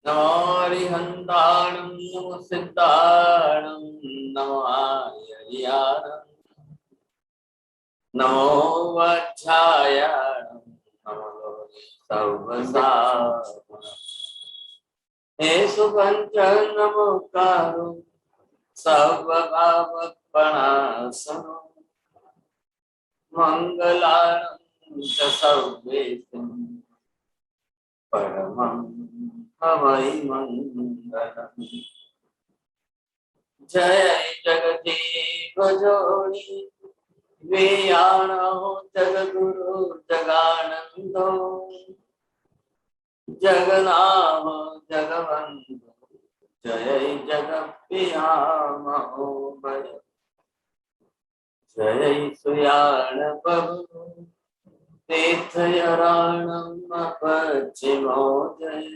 नमो हरिहन्ताणं नमो सिद्धाणं नमो आर्याणं नमो वज्रायाणं नमो सर्वसाधारणं हे सुपंच नमोकारो सर्वभावपणासनो मंगलानं च सर्वेषां परमं हवै मंगलम् जय जगदीव जोनि वेयाणो जगद्गुरु जगानंदो जगन्नाथ जगवंदो जय जगत्प्रियामहो भय जय सुयाण प्रभु तीर्थयारणं पश्चिमो जय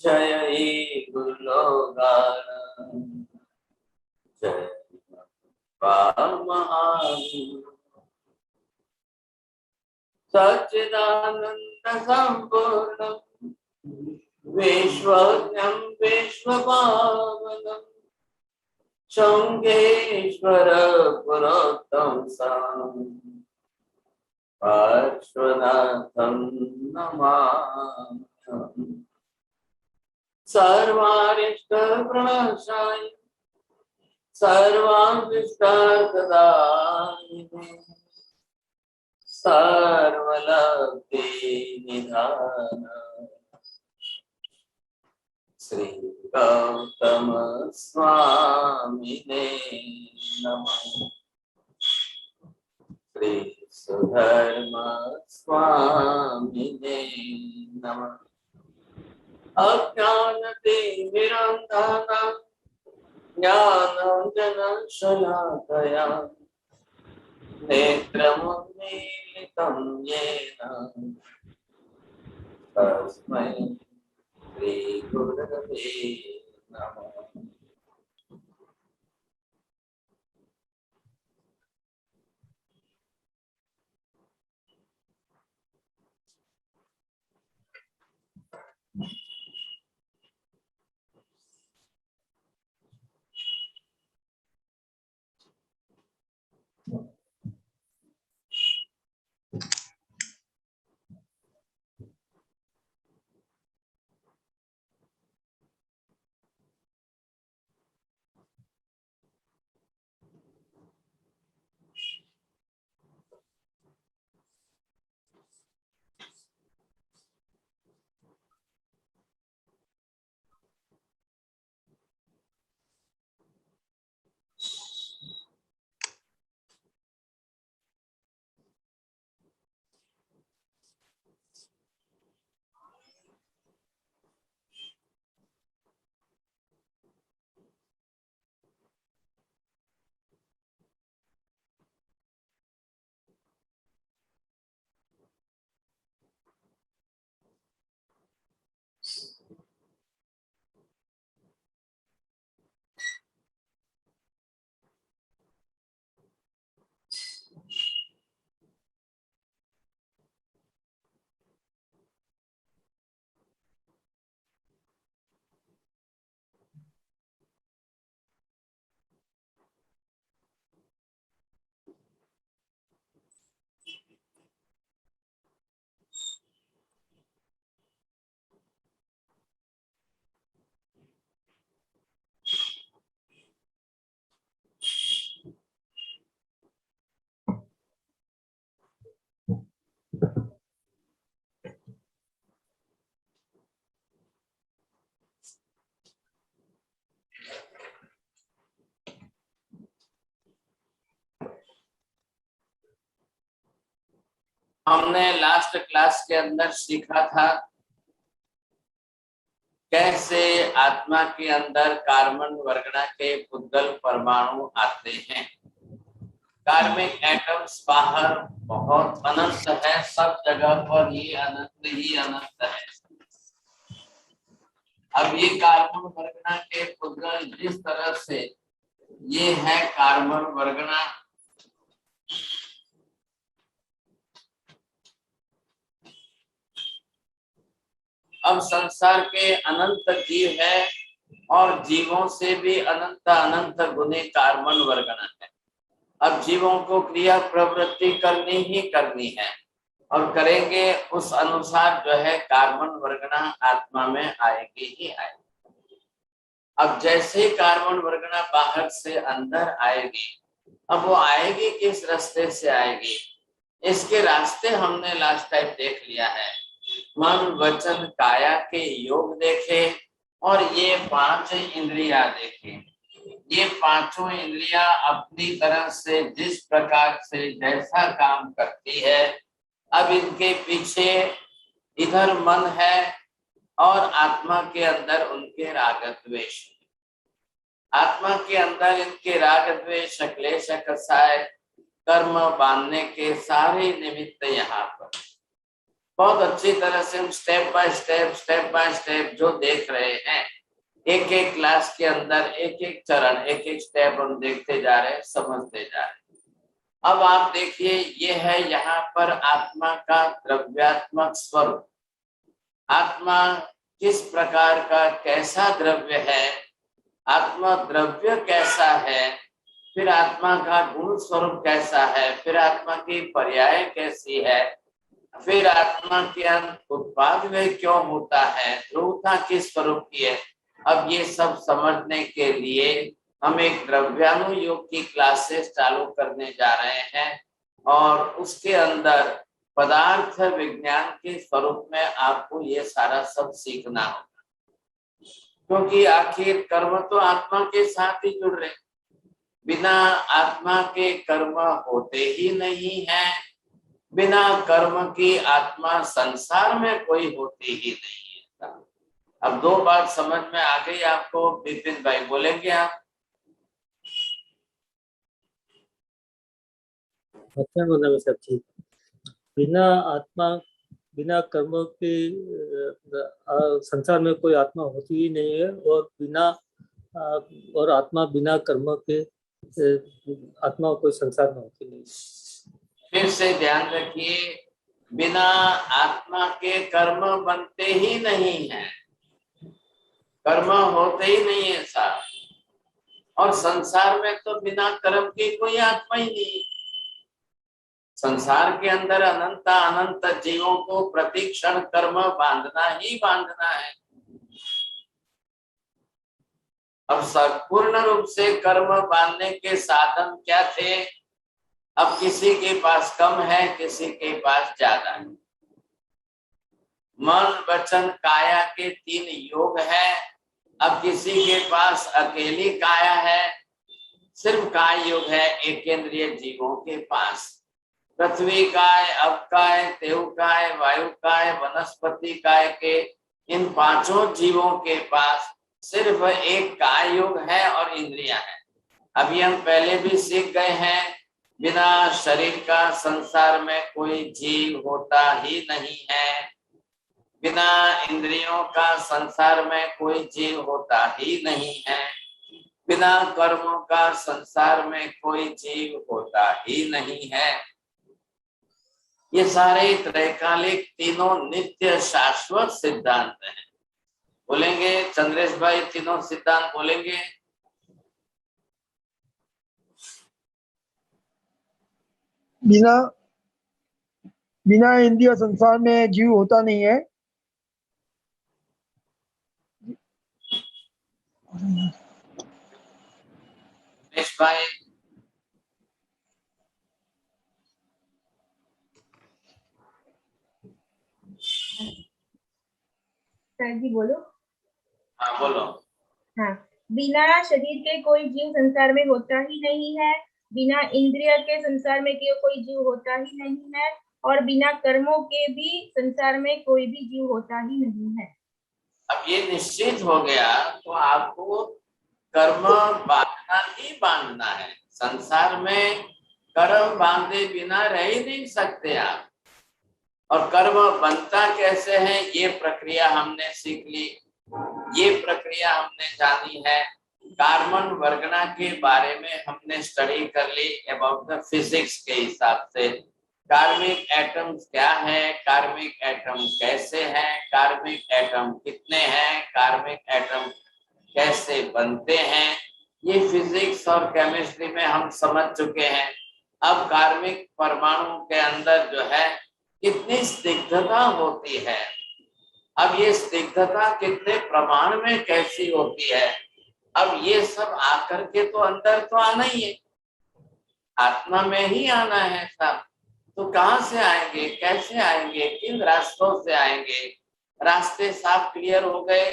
जय गुरुलोगान जय महावीर सच्चिदानंद संपूर्ण विश्वज्ञं विश्वपावनं शृंगेश्वर पुरोत्तम पार्श्वनाथं नमाम्यहम् सर्वारिष्टप्रणशाय सर्वाभीष्टार्थदायिने सर्वलब्धिनिधान श्री गौतम स्वामिने नमः। श्री सुधर्म स्वामिने नमः। अज्ञानतिमिरन्धनं ज्ञानाञ्जनशलाकया नेत्रमुन्मीलितं येन तस्मै श्रीगुरवे नमः। हमने लास्ट क्लास के अंदर सीखा था कैसे आत्मा के अंदर कार्बन वर्गना के पुद्गल परमाणु आते हैं। कार्मिक एटम्स बाहर बहुत अनंत है, सब जगह पर ये अनंत ही अनंत है। अब ये कार्बन वर्गना के पुद्गल जिस तरह से ये है कार्बन वर्गना, अब संसार के अनंत जीव है और जीवों से भी अनंत अनंत गुने कार्बन वर्गना है। अब जीवों को क्रिया प्रवृत्ति करनी ही करनी है और करेंगे उस अनुसार जो है कार्बन वर्गना आत्मा में आएगी ही आएगी। अब जैसे ही कार्बन वर्गना बाहर से अंदर आएगी, अब वो आएगी किस रास्ते से आएगी, इसके रास्ते हमने लास्ट टाइम देख लिया है। मन वचन काया के योग देखे और ये 5 इंद्रियां देखे। ये पांचों इंद्रियां अपनी तरह से जिस प्रकार से जैसा काम करती है, अब इनके पीछे इधर मन है और आत्मा के अंदर उनके राग द्वेष। आत्मा के अंदर इनके राग द्वेष क्लेश कसाय कर्म बांधने के सारे निमित्त यहाँ पर बहुत अच्छी तरह से हम स्टेप बाय स्टेप जो देख रहे हैं, एक एक क्लास के अंदर एक एक चरण एक एक स्टेप हम देखते जा रहे हैं, समझते जा रहे हैं। अब आप देखिए, ये है यहाँ पर आत्मा का द्रव्यात्मक स्वरूप। आत्मा किस प्रकार का कैसा द्रव्य है, आत्मा द्रव्य कैसा है, फिर आत्मा का गुण स्वरूप कैसा है, फिर आत्मा की पर्याय कैसी है, फिर आत्मा के उत्पाद में क्यों होता है, ध्रुवता किस स्वरूप की है। अब ये सब समझने के लिए हम एक द्रव्यानुयोग की क्लासेस चालू करने जा रहे हैं और उसके अंदर पदार्थ विज्ञान के स्वरूप में आपको ये सारा सब सीखना होगा, क्योंकि आखिर कर्म तो आत्मा के साथ ही जुड़ रहे, बिना आत्मा के कर्म होते ही नहीं है। बिना कर्म की आत्मा संसार में कोई होती ही नहीं है। अब 2 बात समझ में आ गई आपको। विपिन भाई बोलेंगे आप? अच्छा बोला सब ठीक। बिना आत्मा बिना कर्म के संसार में कोई आत्मा होती ही नहीं है और आत्मा बिना कर्म के आत्मा कोई संसार में होती नहीं। फिर से ध्यान रखिए, बिना आत्मा के कर्म बनते ही नहीं है, कर्म होते ही नहीं है साहब। और संसार में तो बिना कर्म के कोई आत्मा ही नहीं। संसार के अंदर अनंत अनंत जीवों को प्रतिक्षण कर्म बांधना ही बांधना है। अब संपूर्ण रूप से कर्म बांधने के साधन क्या थे? अब किसी के पास कम है, किसी के पास ज्यादा है। मन वचन काया के 3 योग है। अब किसी के पास अकेली काया है, सिर्फ काय योग है एकेंद्रिय जीवों के पास। पृथ्वी काय, अब काय, तेव काय, वायु काय, वनस्पति काय के इन 5 जीवों के पास सिर्फ एक काय योग है और इंद्रियां हैं। अभी हम पहले भी सीख गए हैं, बिना शरीर का संसार में कोई जीव होता ही नहीं है। बिना इंद्रियों का संसार में कोई जीव होता ही नहीं है। बिना कर्मों का संसार में कोई जीव होता ही नहीं है। ये सारे त्रैकालिक तीनों नित्य शाश्वत सिद्धांत हैं। बोलेंगे चंद्रेश भाई, तीनों सिद्धांत बोलेंगे? बिना इंद्रिय संसार में जीव होता नहीं है। भाई सर जी बोलो। हाँ बोलो। हाँ, बिना शरीर के कोई जीव संसार में होता ही नहीं है। बिना इंद्रिय के संसार में कोई जीव होता ही नहीं है और बिना कर्मों के भी संसार में कोई भी जीव होता ही नहीं है। अब ये निश्चित हो गया तो आपको कर्म बांधना ही बांधना है। संसार में कर्म बांधे बिना रह ही नहीं सकते आप। और कर्म बनता कैसे है, ये प्रक्रिया हमने सीख ली, ये प्रक्रिया हमने जानी है। कार्बन वर्गना के बारे में हमने स्टडी कर ली अबाउट द फिजिक्स के हिसाब से। कार्मिक एटम्स क्या है, कार्मिक एटम कैसे हैं, कार्मिक एटम कितने हैं, कार्मिक एटम कैसे बनते हैं, ये फिजिक्स और केमिस्ट्री में हम समझ चुके हैं। अब कार्मिक परमाणु के अंदर जो है कितनी स्निग्धता होती है, अब ये स्निग्धता कितने प्रमाण में कैसी होती है, अब ये सब आकर के तो अंदर तो आना ही है, आत्मा में ही आना है सब। तो कहाँ से आएंगे, कैसे आएंगे, किन रास्तों से आएंगे? रास्ते साफ क्लियर हो गए,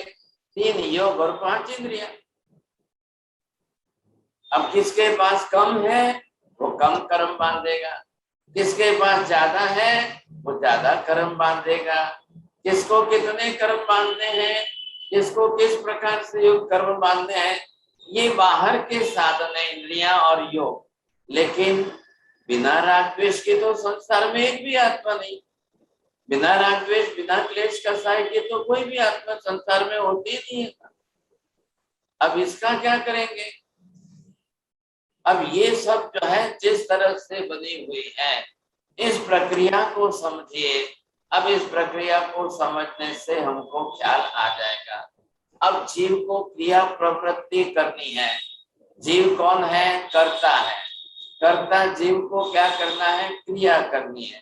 3 योग और 5 इंद्रियां। अब किसके पास कम है वो कम कर्म बांधेगा, किसके पास ज्यादा है वो ज्यादा कर्म बांधेगा। किसको कितने कर्म बांधने हैं, किसको किस प्रकार से योग कर्म बांधने हैं, ये बाहर के साधन है, इंद्रियां और योग। लेकिन बिना राग द्वेष के तो संसार में एक भी आत्मा नहीं, बिना राग द्वेष बिना क्लेश कसाय के तो कोई भी आत्मा संसार में होती नहीं है। अब इसका क्या करेंगे? अब ये सब जो है जिस तरह से बनी हुई है, इस प्रक्रिया को समझिए। अब इस प्रक्रिया को समझने से हमको ख्याल आ जाएगा। अब जीव को क्रिया प्रवृत्ति करनी है। जीव कौन है? कर्ता है। कर्ता जीव को क्या करना है? क्रिया करनी है।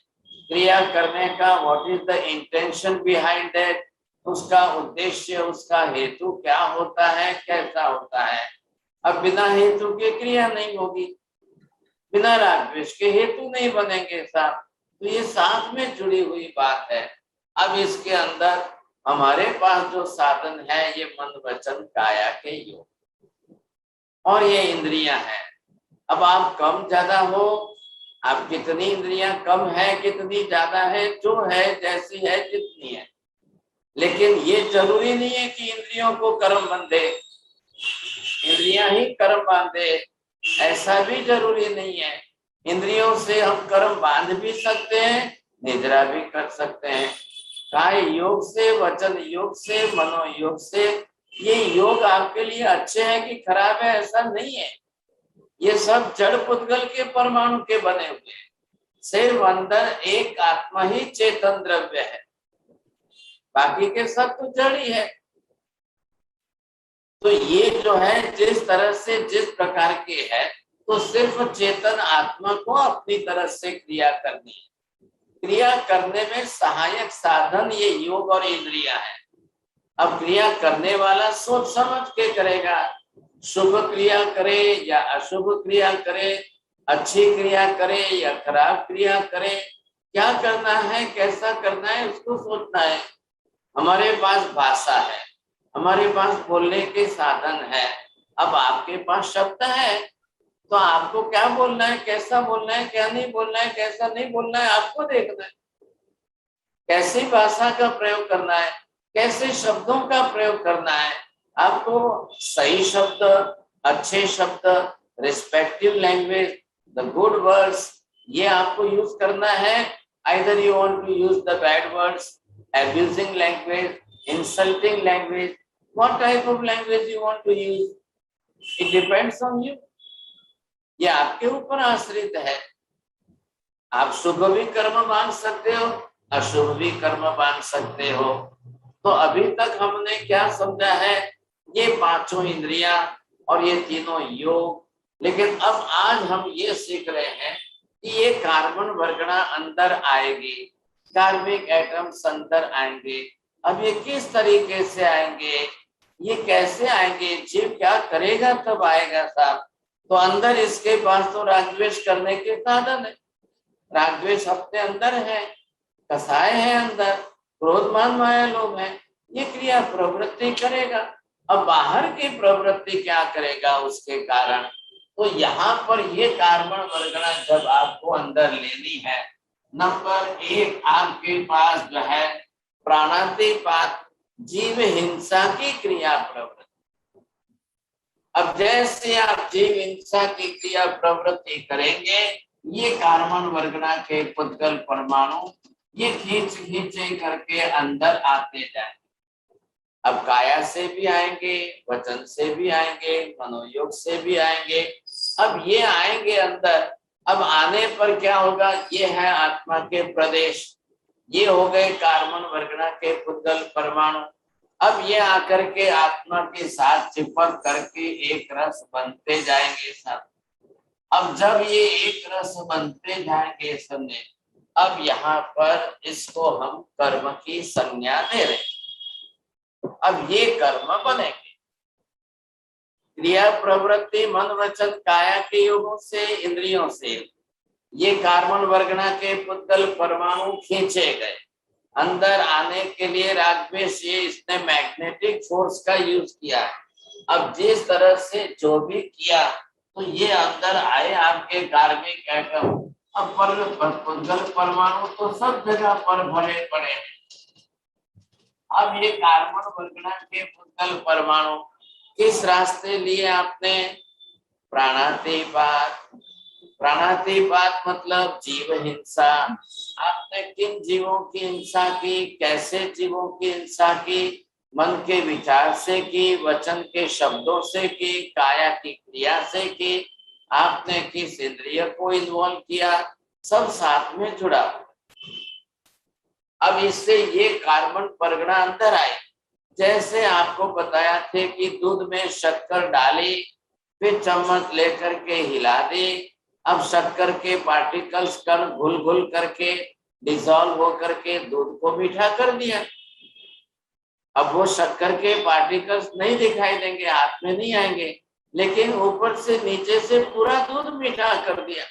क्रिया करने का what is the intention behind that, उसका उद्देश्य, उसका हेतु क्या होता है, कैसा होता है। अब बिना हेतु के क्रिया नहीं होगी, बिना राग द्वेष के हेतु नहीं बनेंगे साथ, तो ये साथ में जुड़ी हुई बात है। अब इसके अंदर हमारे पास जो साधन है ये मन वचन काया के योग और ये इंद्रियां हैं। अब आप कम ज्यादा हो, आप कितनी इंद्रियां कम है कितनी ज्यादा है, जो है जैसी है जितनी है, लेकिन ये जरूरी नहीं है कि इंद्रियों को कर्म बंधे, इंद्रियां ही कर्म बांधे, ऐसा भी जरूरी नहीं है। इंद्रियों से हम कर्म बांध भी सकते हैं, निद्रा भी कर सकते हैं। काय योग से, वचन योग से, मनोयोग से, ये योग आपके लिए अच्छे हैं कि खराब है ऐसा नहीं है। ये सब जड़ पुद्गल के परमाणु के बने हुए हैं, सिर्फ अंदर एक आत्मा ही चेतन द्रव्य है, बाकी के सब तो जड़ ही है। तो ये जो है जिस तरह से जिस प्रकार के है, तो सिर्फ चेतन आत्मा को अपनी तरह से क्रिया करनी है। क्रिया करने में सहायक साधन ये योग और इंद्रियां है। अब क्रिया करने वाला सोच समझ के करेगा, शुभ क्रिया करे या अशुभ क्रिया करे, अच्छी क्रिया करे या खराब क्रिया करे, क्या करना है कैसा करना है उसको सोचना है। हमारे पास भाषा है, हमारे पास बोलने के साधन है। अब आपके पास शब्द है तो आपको क्या बोलना है, कैसा बोलना है, क्या नहीं बोलना है, कैसा नहीं बोलना है, आपको देखना है। कैसी भाषा का प्रयोग करना है, कैसे शब्दों का प्रयोग करना है। आपको सही शब्द, अच्छे शब्द, respective language, the good words, ये आपको यूज करना है। Either you want to use the bad words, abusing language, insulting language, what type of language you want to use, it depends on you, ये आपके ऊपर आश्रित है। आप शुभ भी कर्म बांध सकते हो, अशुभ भी कर्म बांध सकते हो। तो अभी तक हमने क्या समझा है? ये पांचों इंद्रियां और ये तीनों योग। लेकिन अब आज हम ये सीख रहे हैं कि ये कार्बन वर्गणा अंदर आएगी, कार्मिक एटम्स अंदर आएंगे। अब ये किस तरीके से आएंगे, ये कैसे आएंगे, जीव क्या करेगा तब आएगा साहब। तो अंदर इसके पास तो रागद्वेष करने के साधन है, रागद्वेष अपने अंदर है, कसाय है अंदर, क्रोध मान माया लोभ है, ये क्रिया प्रवृत्ति करेगा। अब बाहर की प्रवृत्ति क्या करेगा उसके कारण। तो यहाँ पर ये कार्बन वर्गणा जब आपको अंदर लेनी है, नंबर 1 आपके पास जो है प्राणातिपात, जीव हिंसा की क्रिया प्रवृत्ति। अब जैसे आप जीव हिंसा की क्रिया प्रवृत्ति करेंगे, ये कार्बन वर्गणा के पुद्गल परमाणु ये खींचे करके अंदर आते जाएंगे। अब काया से भी आएंगे, वचन से भी आएंगे, मनोयोग से भी आएंगे। अब ये आएंगे अंदर। अब आने पर क्या होगा, ये है आत्मा के प्रदेश, ये हो गए कार्बन वर्गना के पुद्गल परमाणु। अब ये आकर के आत्मा के साथ चिपक करके एक रस बनते जाएंगे सब। अब जब ये एक रस बनते जाएंगे समय, अब यहाँ पर इसको हम कर्म की संज्ञा दे रहे हैं। अब ये कर्म बनेंगे, क्रिया प्रवृत्ति मन वचन काया के योगों से, इंद्रियों से ये कार्बन वर्गना के पुद्गल परमाणु खींचे गए अंदर आने के लिए। रागद्वेष ये इसने मैग्नेटिक फोर्स का यूज किया है। अब जिस तरह से जो भी किया तो ये अंदर आए आपके कार्मिक एटम। अब पुद्गल परमाणु तो सब जगह पर भरे पड़े हैं। अब ये कार्बन वर्गना के पुद्गल परमाणु किस रास्ते लिए आपने, प्राणातिपात। प्राणातिपात मतलब जीव हिंसा। आपने किन जीवों की हिंसा की, कैसे जीवों की हिंसा की, मन के विचार से की, वचन के शब्दों से की, काया की क्रिया से की, आपने किस इंद्रिय को इन्वॉल्व किया, सब साथ में जुड़ा। अब इससे ये कार्बन परगना अंदर आए। जैसे आपको बताया थे कि दूध में शक्कर डाली, फिर चम्मच लेकर के हिला दी। अब शक्कर के पार्टिकल्स कण घुल घुल करके डिसॉल्व हो करके दूध को मीठा कर दिया। अब वो शक्कर के पार्टिकल्स नहीं दिखाई देंगे, हाथ में नहीं आएंगे, लेकिन ऊपर से नीचे से पूरा दूध मीठा कर दिया।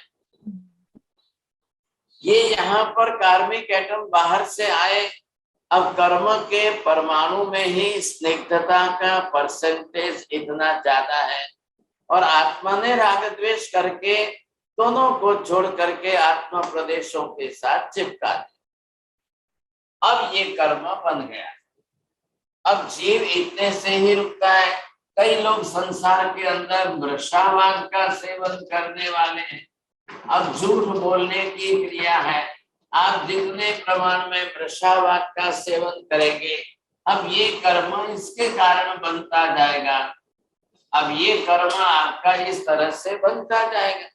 ये यहाँ पर कार्मिक एटम बाहर से आए। अब कर्म के परमाणु में ही स्निग्धता का परसेंटेज इतना ज्यादा है, और आत्मा ने राग द्वेष करके दोनों को छोड़ करके आत्मा प्रदेशों के साथ चिपका दिया। अब ये कर्म बन गया। अब जीव इतने से ही रुकता है। कई लोग संसार के अंदर मृषावाद का सेवन करने वाले हैं। अब झूठ बोलने की क्रिया है। आप जितने प्रमाण में मृषावाद का सेवन करेंगे, अब ये कर्म इसके कारण बनता जाएगा। अब ये कर्म आपका इस तरह से बनता जाएगा।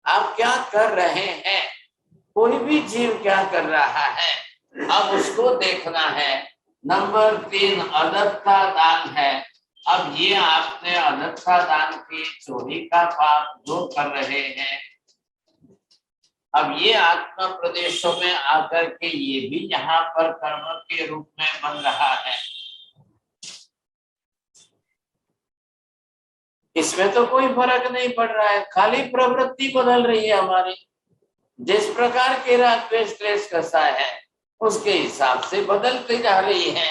आप क्या कर रहे हैं, कोई भी जीव क्या कर रहा है, अब उसको देखना है। नंबर 3 अदत्ता दान है। अब ये आपने अदत्ता दान की चोरी का पाप जो कर रहे हैं, अब ये आत्मा प्रदेशों में आकर के ये भी यहाँ पर कर्म के रूप में बन रहा है। इसमें तो कोई फर्क नहीं पड़ रहा है, खाली प्रवृत्ति बदल रही है हमारी। जिस प्रकार के राग द्वेष क्लेश कसा है उसके हिसाब से बदलती जा रही है।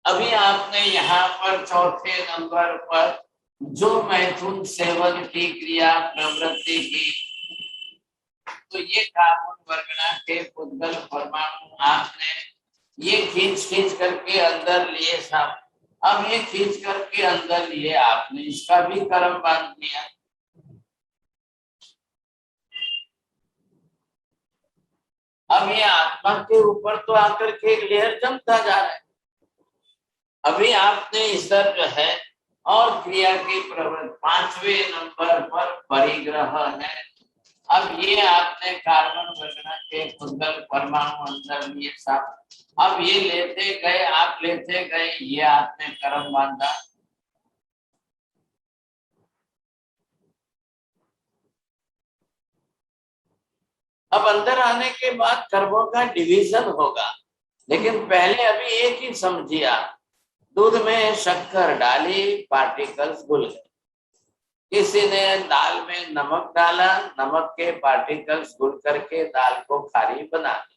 अभी आपने यहाँ पर चौथे नंबर पर जो मैथुन सेवन की क्रिया प्रवृत्ति की, तो ये कार्बन वर्गना के पुद्गल परमाणु आपने ये खींच खींच करके अंदर लिए सब। अब ये खींच करके अंदर लिए आपने इसका भी कर्म बांध दिया। अब ये आत्मा के ऊपर तो आकर के एक लेयर जमता जा रहा है। अभी आपने इस तरह जो है और क्रिया की प्रवृत्ति 5वें नंबर पर परिग्रह है। अब ये आपने कार्बन वर्गना के पुद्गल परमाणु अंदर लिए सब। अब ये लेते गए, आप लेते गए, ये आपने कर्म बांधा। अब अंदर आने के बाद कर्मों का डिवीजन होगा, लेकिन पहले अभी एक ही समझिए आप, दूध में शक्कर डाली, पार्टिकल्स घुल गए। किसी ने दाल में नमक डाला, नमक के पार्टिकल्स घुल करके दाल को खारी बना दी।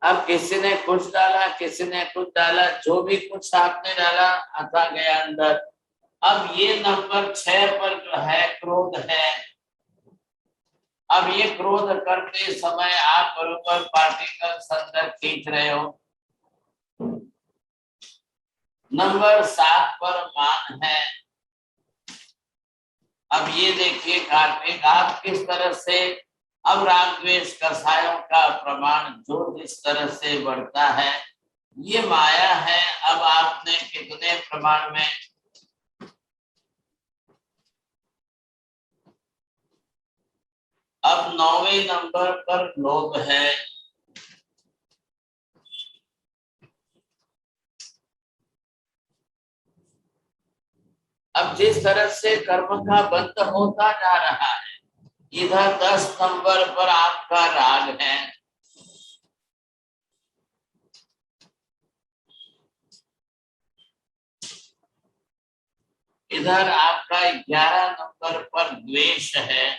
अब किसी ने कुछ डाला, किसी ने कुछ डाला, जो भी कुछ आपने डाला आता गया अंदर। अब ये नंबर 6 पर जो है क्रोध है। अब ये क्रोध करते समय आप बराबर पार्टिकल्स अंदर खींच रहे हो। नंबर 7 पर मान है। अब ये देखिए कार्मिक आप किस तरह से, अब राग द्वेष कसायों का प्रमाण जो जिस तरह से बढ़ता है, ये माया है। अब आपने कितने प्रमाण में, अब 9वें नंबर पर लोभ है। अब जिस तरह से कर्म का बंध होता जा रहा है, इधर 10 नंबर पर आपका राग है। इधर आपका 11 नंबर पर द्वेष है।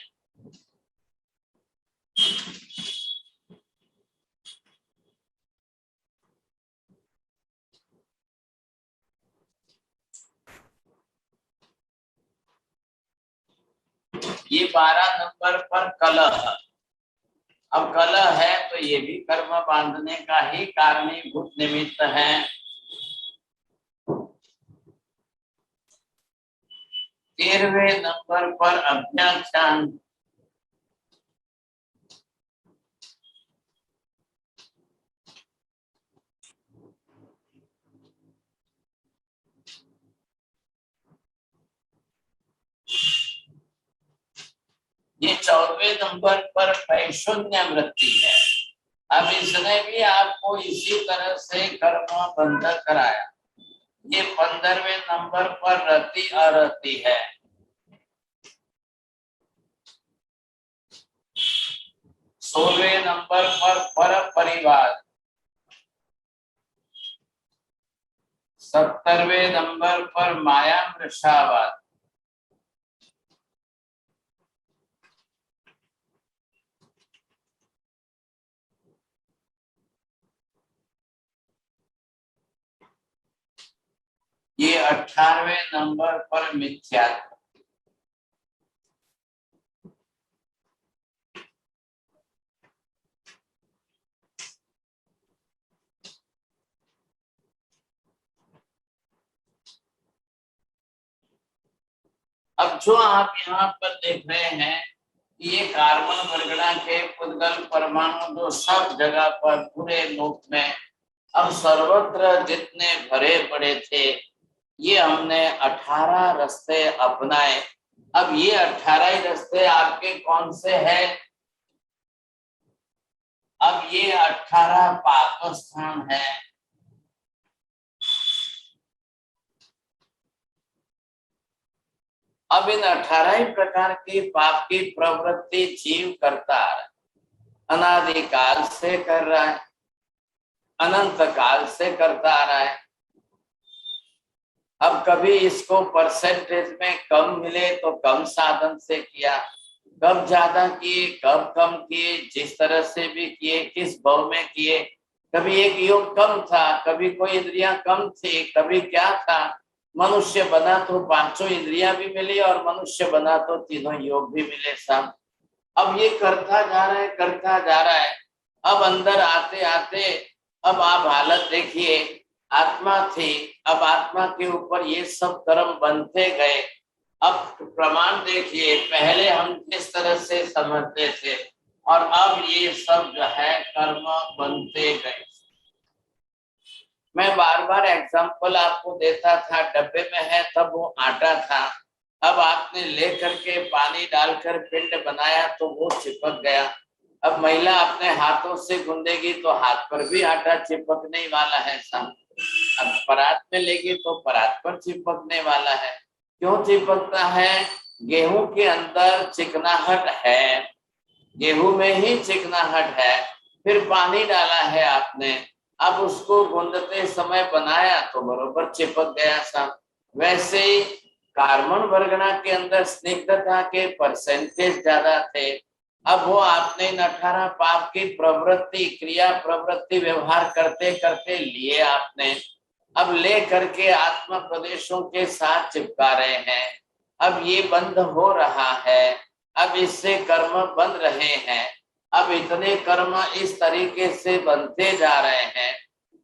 ये 12 नंबर पर कलह। अब कलह है तो ये भी कर्म बांधने का ही कारणीभूत निमित्त है। 13वें नंबर पर अभ्याख्यान। ये 14वें नंबर पर पैशून्य वृत्ति है। अब इसने भी आपको इसी तरह से कर्म बंध कराया। ये 15वें नंबर पर रति अरति है। 16वें नंबर पर परिवार। 70वें नंबर पर माया मृषावाद। ये 18वें नंबर पर मिथ्यात्व। अब जो आप यहाँ पर देख रहे हैं, ये कार्बन वर्गणा के पुद्गल परमाणु जो सब जगह पर पूरे लोक में अब सर्वत्र जितने भरे पड़े थे, ये हमने 18 रास्ते अपनाए। अब ये 18 ही रास्ते आपके कौन से हैं? अब ये 18 पाप स्थान है। अब इन 18 ही प्रकार की पाप की प्रवृत्ति जीव करता है, अनादिकाल से कर रहा है, अनंत काल से करता आ रहा है। अब कभी इसको परसेंटेज में कम मिले तो कम साधन से किया, कब ज्यादा किए कब कम किए, जिस तरह से भी किए, किस भाव में किए। कभी एक योग कम था, कभी कोई इंद्रियां कम थी, कभी क्या था। मनुष्य बना तो 5 इंद्रियां भी मिली और मनुष्य बना तो 3 योग भी मिले सब। अब ये करता जा रहा है, करता जा रहा है। अब अंदर आते आते अब आप हालत देखिए, आत्मा थी, अब आत्मा के ऊपर ये सब कर्म बनते गए। अब प्रमाण देखिए, पहले हम किस तरह से समझते थे और अब ये सब जो है कर्म बनते गए। मैं बार बार एग्जाम्पल आपको देता था, डब्बे में है तब वो आटा था, अब आपने लेकर के पानी डालकर पिंड बनाया तो वो चिपक गया। अब महिला अपने हाथों से गूंदेगी तो हाथ पर भी आटा चिपकने वाला है सब। अब परात में लेगी तो परात पर चिपकने वाला है। क्यों चिपकता है? गेहूं के अंदर चिकनाहट है, गेहूं में ही चिकनाहट है, फिर पानी डाला है आपने, अब उसको गूंदते समय बनाया तो बरोबर चिपक गया सब। वैसे ही कार्बन वर्गणा के अंदर स्निग्धता के परसेंटेज ज्यादा थे। अब वो आपने इन 18 पाप की प्रवृत्ति, क्रिया प्रवृत्ति व्यवहार करते करते लिए आपने, अब ले करके आत्मा प्रदेशों के साथ चिपका रहे हैं। अब ये बंद हो रहा है, अब इससे कर्म बन रहे हैं। अब इतने कर्म इस तरीके से बनते जा रहे हैं,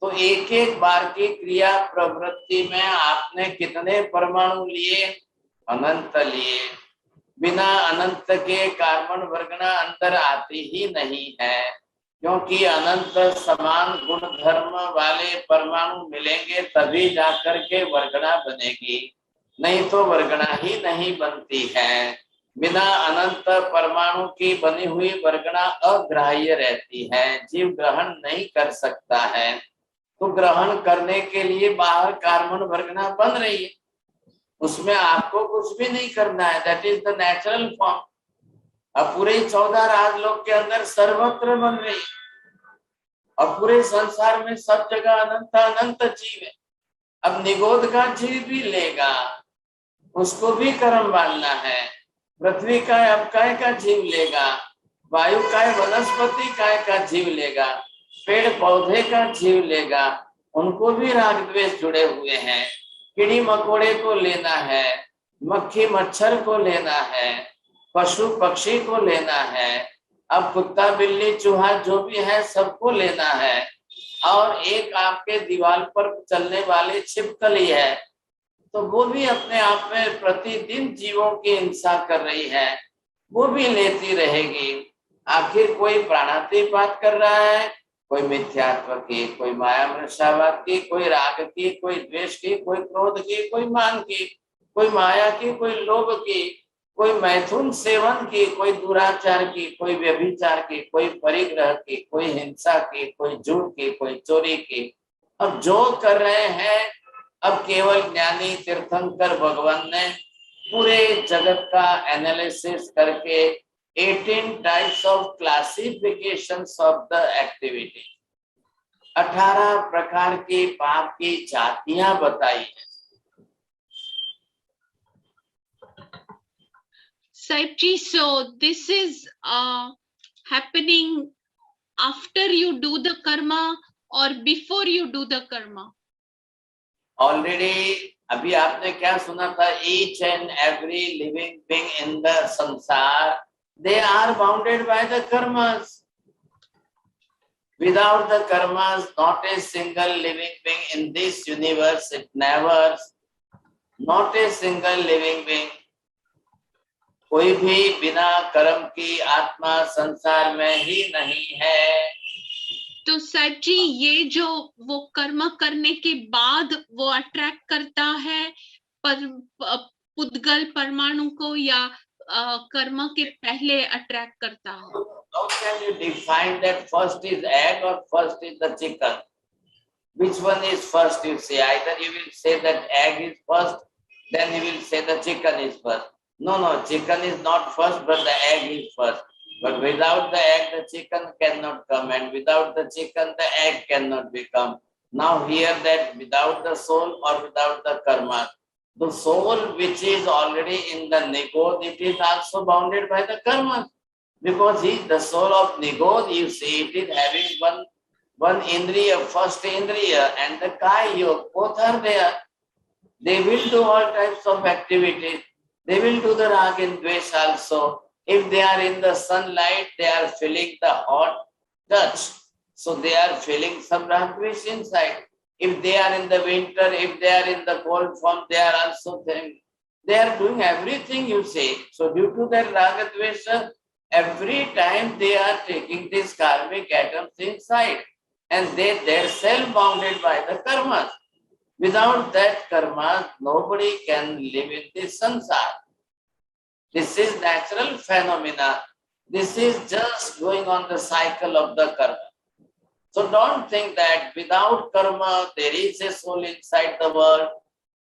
तो एक एक बार की क्रिया प्रवृत्ति में आपने कितने परमाणु लिए? अनंत लिए। बिना अनंत के कार्बन वर्गणा अंदर आती ही नहीं है, क्योंकि अनंत समान गुण धर्म वाले परमाणु मिलेंगे तभी जाकर के वर्गणा बनेगी, नहीं तो वर्गणा ही नहीं बनती है। बिना अनंत परमाणु की बनी हुई वर्गणा अग्राह्य रहती है, जीव ग्रहण नहीं कर सकता है। तो ग्रहण करने के लिए बाहर कार्बन वर्गणा बन रही है, उसमें आपको कुछ भी नहीं करना है, that is the natural form. अब पूरे 14 राजलोक के अंदर सर्वत्र बन रही है, और पूरे संसार में सब जगह अनंत अनंत जीव है। अब निगोद का जीव भी लेगा, उसको भी कर्म बांधना है। पृथ्वी का अपकाय का जीव लेगा, वायु का वनस्पति काय का जीव लेगा, पेड़ पौधे का जीव लेगा, उनको भी राग द्वेष जुड़े हुए हैं। कीड़ी मकोड़े को लेना है, मक्खी मच्छर को लेना है, पशु पक्षी को लेना है, अब कुत्ता बिल्ली चूहा जो भी है सबको लेना है। और एक आपके दीवार पर चलने वाले छिपकली है, तो वो भी अपने आप में प्रतिदिन जीवों की हिंसा कर रही है, वो भी लेती रहेगी। आखिर कोई प्राणातिपात कर रहा है, कोई मिथ्यात्व की, कोई माया मृषावाद की, कोई राग की, कोई द्वेष की, कोई क्रोध की, कोई मान की, कोई माया की, कोई लोभ की, कोई मैथुन सेवन की, कोई दुराचार की, कोई व्यभिचार की, कोई परिग्रह की, कोई हिंसा की, कोई झूठ की, कोई चोरी की। अब जो कर रहे हैं, अब केवल ज्ञानी तीर्थंकर भगवान ने पूरे जगत का एनालिसिस करके 18 types of classifications of the activity, 18 प्रकार की पाप की जातियां बताई है। Sahib ji, so this is happening after you do the karma or before you do the karma? Already अभी आपने क्या सुना था, each and every living being in the sansar they are bounded by the karmas. Without the karmas, not a single living being in this universe, it never, not a single living being, कोई भी बिना कर्म की आत्मा संसार में ही नहीं है। तो साहब जी, ये जो वो कर्म करने के बाद वो अट्रैक्ट करता है पुद्गल परमाणु को, या कर्म के पहले अट्रैक्ट करता है? How can you define that first is egg or first is the chicken? Which one is first? You say either you will say that egg is first, then you will say the chicken is first. No, chicken is not first, but the egg is first. But without the egg, the chicken cannot come, and without the chicken, the egg cannot become. Now hear that without the soul or without the karma, the soul which is already in the Nigod, it is also bounded by the karma. Because the soul of Nigod, you see, it is having one indriya, first indriya, and the Kaya Yoga, both are there. They will do all types of activities. They will do the rag and dvesh also. If they are in the sunlight, they are feeling the hot touch. So they are feeling some rag dvesh inside. If they are in the winter, if they are in the cold form, they are also they are doing everything, you say. So due to their rag dvesha, every time they are taking these karmic atoms inside, and they themselves bounded by the karmas. Without that karma, nobody can live in this sansar. This is natural phenomena. This is just going on the cycle of the karma. So don't think that without karma there is a soul inside the world.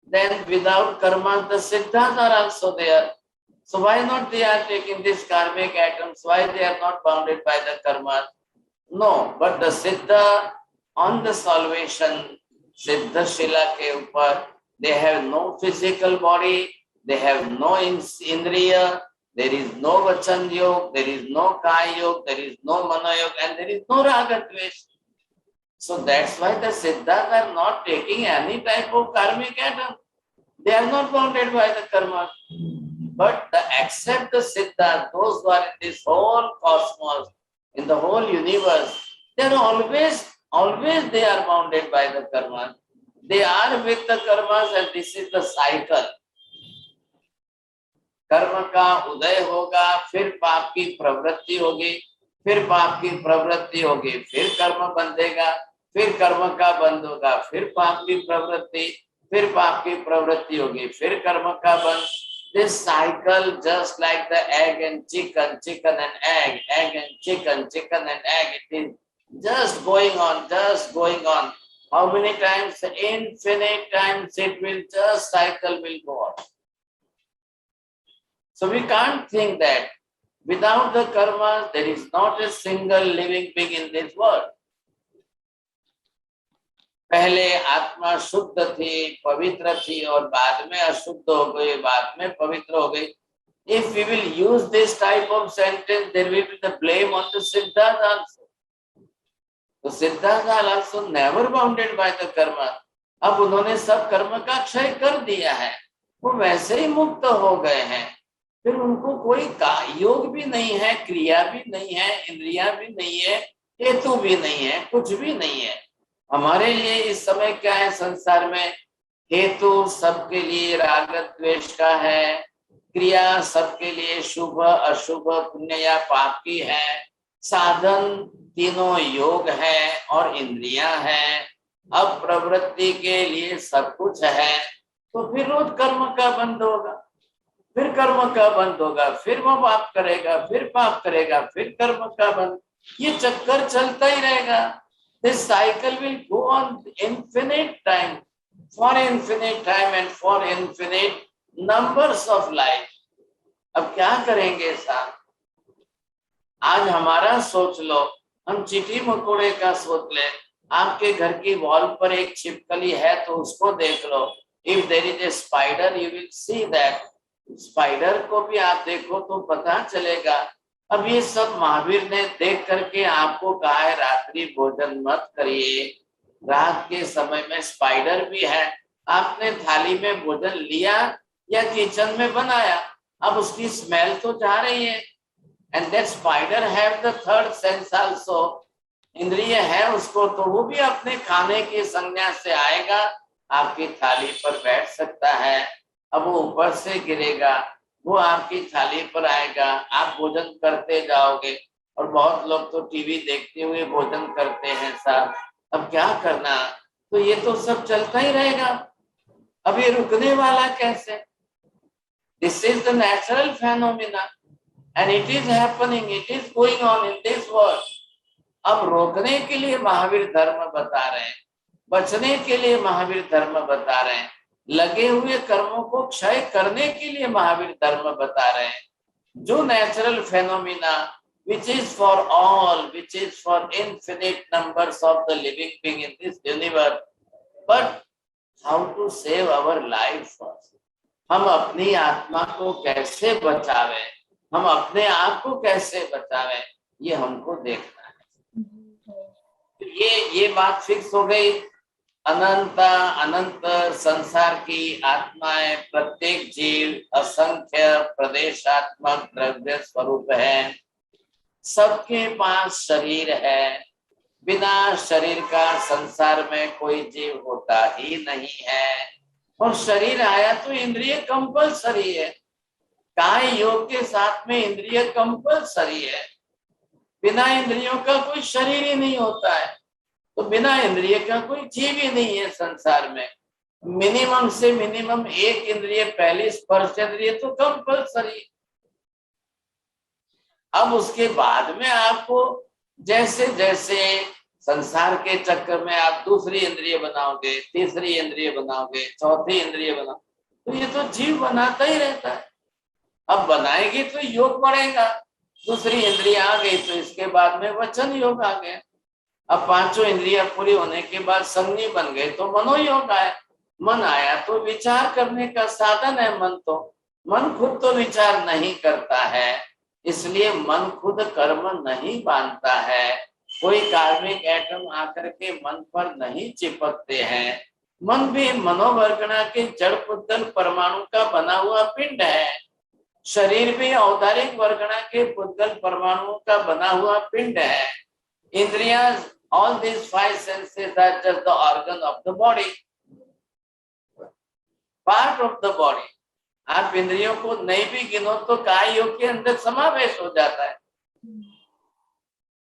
Then without karma the siddhas are also there. So why not they are taking these karmic atoms? Why they are not bounded by the karma? No, but the siddha on the salvation, siddha shila ke upar, they have no physical body, they have no indriya, there is no vachan yoga, there is no kaya yoga, there is no mano yoga, and there is no raga dvesh. So that's why the siddhas are not taking any type of karmic atom. They are not bounded by the karma. But except the siddhas, those who are in this whole cosmos, in the whole universe, they are always they are bounded by the karma. They are with the karmas, and this is the cycle. कर्म का उदय होगा, फिर पाप की प्रवृत्ति होगी, फिर पाप की प्रवृत्ति होगी, फिर कर्म बंधेगा, फिर कर्म का बंध होगा, फिर पाप की प्रवृत्ति, फिर पाप की प्रवृत्ति होगी, फिर कर्म का बंध. This cycle just like the egg and chicken, chicken and egg, egg and chicken, chicken and egg. It is just going on, just going on. How many times? Infinite times it will just cycle will go on. So we can't think that without the karma there is not a single living being in this world. पहले आत्मा शुद्ध थी, पवित्र थी और बाद में अशुद्ध हो गई, बाद में पवित्र हो गई. If we will use this type of sentence, there will be the blame on the Siddhartha also. So Siddhartha also never bounded by the karma. अब उन्होंने सब कर्म का क्षय कर दिया है, वो वैसे ही मुक्त हो गए हैं. फिर उनको कोई योग भी नहीं है, क्रिया भी नहीं है, इंद्रिया भी नहीं है, हेतु भी नहीं है, कुछ भी नहीं है. हमारे लिए इस समय क्या है संसार में? हेतु सबके लिए राग द्वेष का है, क्रिया सबके लिए शुभ अशुभ पुण्य या पाप की है, साधन तीनों योग है और इंद्रियां हैं. अब प्रवृत्ति के लिए सब कुछ है, तो फिर रोज कर्म का बंद होगा, फिर कर्म का बंद होगा, फिर वो पाप करेगा, फिर पाप करेगा, फिर कर्म का बंद. ये चक्कर चलता ही रहेगा. This cycle will go on infinite time, for infinite time and for infinite numbers of life. अब क्या करेंगे साहब? आज हमारा सोच लो, हम चीटी मकोड़े का सोच ले. आपके घर की वॉल पर एक छिपकली है तो उसको देख लो. If there is a spider, you will see that. Spider को भी आप देखो तो पता चलेगा. अब ये सब महावीर ने देख करके आपको कहा है रात्रि भोजन मत करिए. रात के समय में स्पाइडर भी है. आपने थाली में भोजन लिया या किचन में बनाया, अब उसकी स्मेल तो जा रही है. And that spider have the third sense also. इंद्रिय है उसको, तो वो भी अपने खाने की संज्ञा से आएगा, आपकी थाली पर बैठ सकता है. अब वो ऊपर से गिरेगा, वो आपकी थाली पर आएगा, आप भोजन करते जाओगे. और बहुत लोग तो टीवी देखते हुए भोजन करते हैं साहब. अब क्या करना? तो ये तो सब चलता ही रहेगा. अब ये रुकने वाला कैसे? This is the natural phenomena and it is happening, it is going on in this world. अब रोकने के लिए महावीर धर्म बता रहे हैं, बचने के लिए महावीर धर्म बता रहे हैं, लगे हुए कर्मों को क्षय करने के लिए महावीर धर्म बता रहे हैं. जो natural phenomena which is for all, which is for infinite numbers of the living being in this universe, but how to save our life first. हम अपनी आत्मा को कैसे बचावे, हम अपने आप को कैसे बचावे, ये हमको देखना है. ये बात फिक्स हो गई. अनंत संसार की आत्माएं, प्रत्येक जीव असंख्य प्रदेशात्मक द्रव्य स्वरूप है. सबके पास शरीर है. बिना शरीर का संसार में कोई जीव होता ही नहीं है. और शरीर आया तो इंद्रिय कंपल्सरी है. काय योग के साथ में इंद्रिय कंपल्सरी है. बिना इंद्रियों का कोई शरीर ही नहीं होता है, तो बिना इंद्रिय का कोई जीव ही नहीं है संसार में. मिनिमम से मिनिमम एक इंद्रिय, पहली स्पर्श इंद्रिय तो कंपल्सरी. अब उसके बाद में आपको जैसे जैसे संसार के चक्कर में आप दूसरी इंद्रिय बनाओगे, तीसरी इंद्रिय बनाओगे, चौथी इंद्रिय बनाओ, तो ये तो जीव बनाता ही रहता है. अब बनाएगी तो योग बढ़ेगा. दूसरी इंद्रिय आ गई तो इसके बाद में वचन योग आ गया. अब पांचों इंद्रियां पूरी होने के बाद संज्ञी बन गए तो मनोयोग आया. मन आया तो विचार करने का साधन है. मन खुद तो विचार नहीं करता है, इसलिए मन खुद कर्म नहीं बांधता है. कोई कार्मिक एटम आकर के मन पर नहीं चिपकते हैं. मन भी मनोवर्गणा के जड़ पुद्गल परमाणु का बना हुआ पिंड है. शरीर भी औदारिक वर्गणा के पुद्गल परमाणुओं का बना हुआ पिंड है. इंद्रियां, all these five senses are just the organ of the body, part of the body. आप इंद्रियों को नहीं भी गिनो तो काय योग के अंदर समावेश हो जाता है.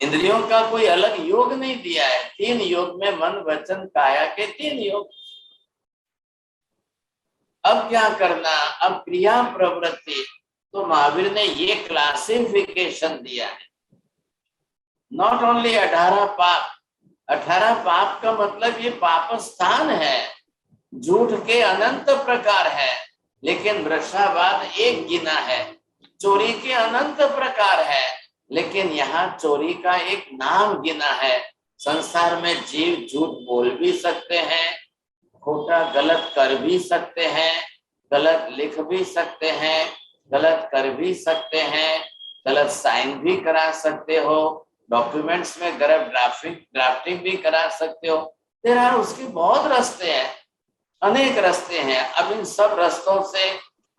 इंद्रियों का कोई अलग योग नहीं दिया है. 3 योग में मन वचन काया के 3 योग. अब क्या करना, अब क्रिया प्रवृत्ति। तो महावीर ने ये क्लासिफिकेशन दिया है। नॉट ओनली 18 पाप, 18 पाप का मतलब ये पाप स्थान है, झूठ के अनंत प्रकार है, लेकिन वृषावाद एक गिना है। चोरी के अनंत प्रकार है, लेकिन यहाँ चोरी का एक नाम गिना है। संसार में जीव झूठ बोल भी सकते हैं, खोटा गलत कर भी सकते हैं, गलत लिख भी सकते हैं, गलत कर भी सकते हैं, गलत साइन भी करा सकते हो, डॉक्यूमेंट्स में गलत ड्राफ्टिंग भी करा सकते हो। तेरा उसके बहुत रास्ते हैं, अनेक रास्ते हैं। अब इन सब रास्तों से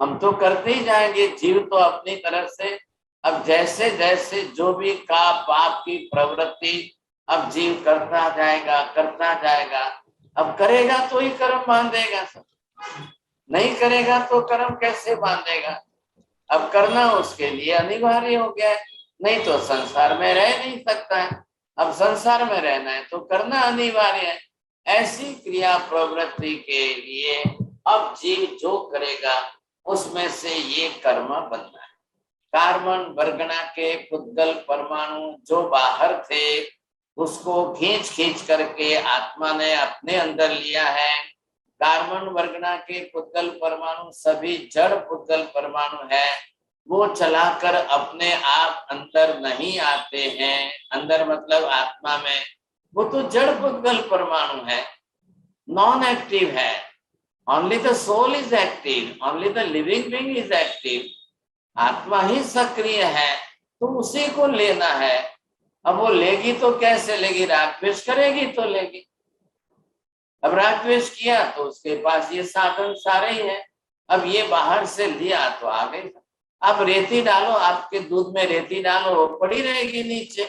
हम तो करते ही जाएंगे, जीव तो अपनी तरफ से। अब जैसे जैसे जो भी का पाप की प्रवृत्ति अब जीव करता जाएगा, करता जाएगा। अब करेगा तो ही कर्म बांधेगा, नहीं करेगा तो कर्म कैसे बांधेगा। अब करना उसके लिए अनिवार्य हो गया है, नहीं तो संसार में रह नहीं सकता है। अब संसार में रहना है तो करना अनिवार्य है। ऐसी क्रिया प्रवृत्ति के लिए अब जीव जो करेगा उसमें से ये कर्म बनना है। कार्बन वर्गना के पुद्गल परमाणु जो बाहर थे उसको खींच खींच करके आत्मा ने अपने अंदर लिया है। कार्बन वर्गना के पुद्गल परमाणु सभी जड़ पुद्गल परमाणु है, वो चलाकर अपने आप अंदर नहीं आते हैं। अंदर मतलब आत्मा में, वो तो जड़ पुद्गल परमाणु है, नॉन एक्टिव है। Only the soul is active, only the living being is active. आत्मा ही सक्रिय है, तो उसी को लेना है। अब वो लेगी तो कैसे लेगी, राग द्वेष करेगी तो लेगी। अब राग द्वेष किया तो उसके पास ये साधन सारे ही है। अब ये बाहर से लिया तो आ गई। आप रेती डालो, आपके दूध में रेती डालो, वो पड़ी रहेगी नीचे।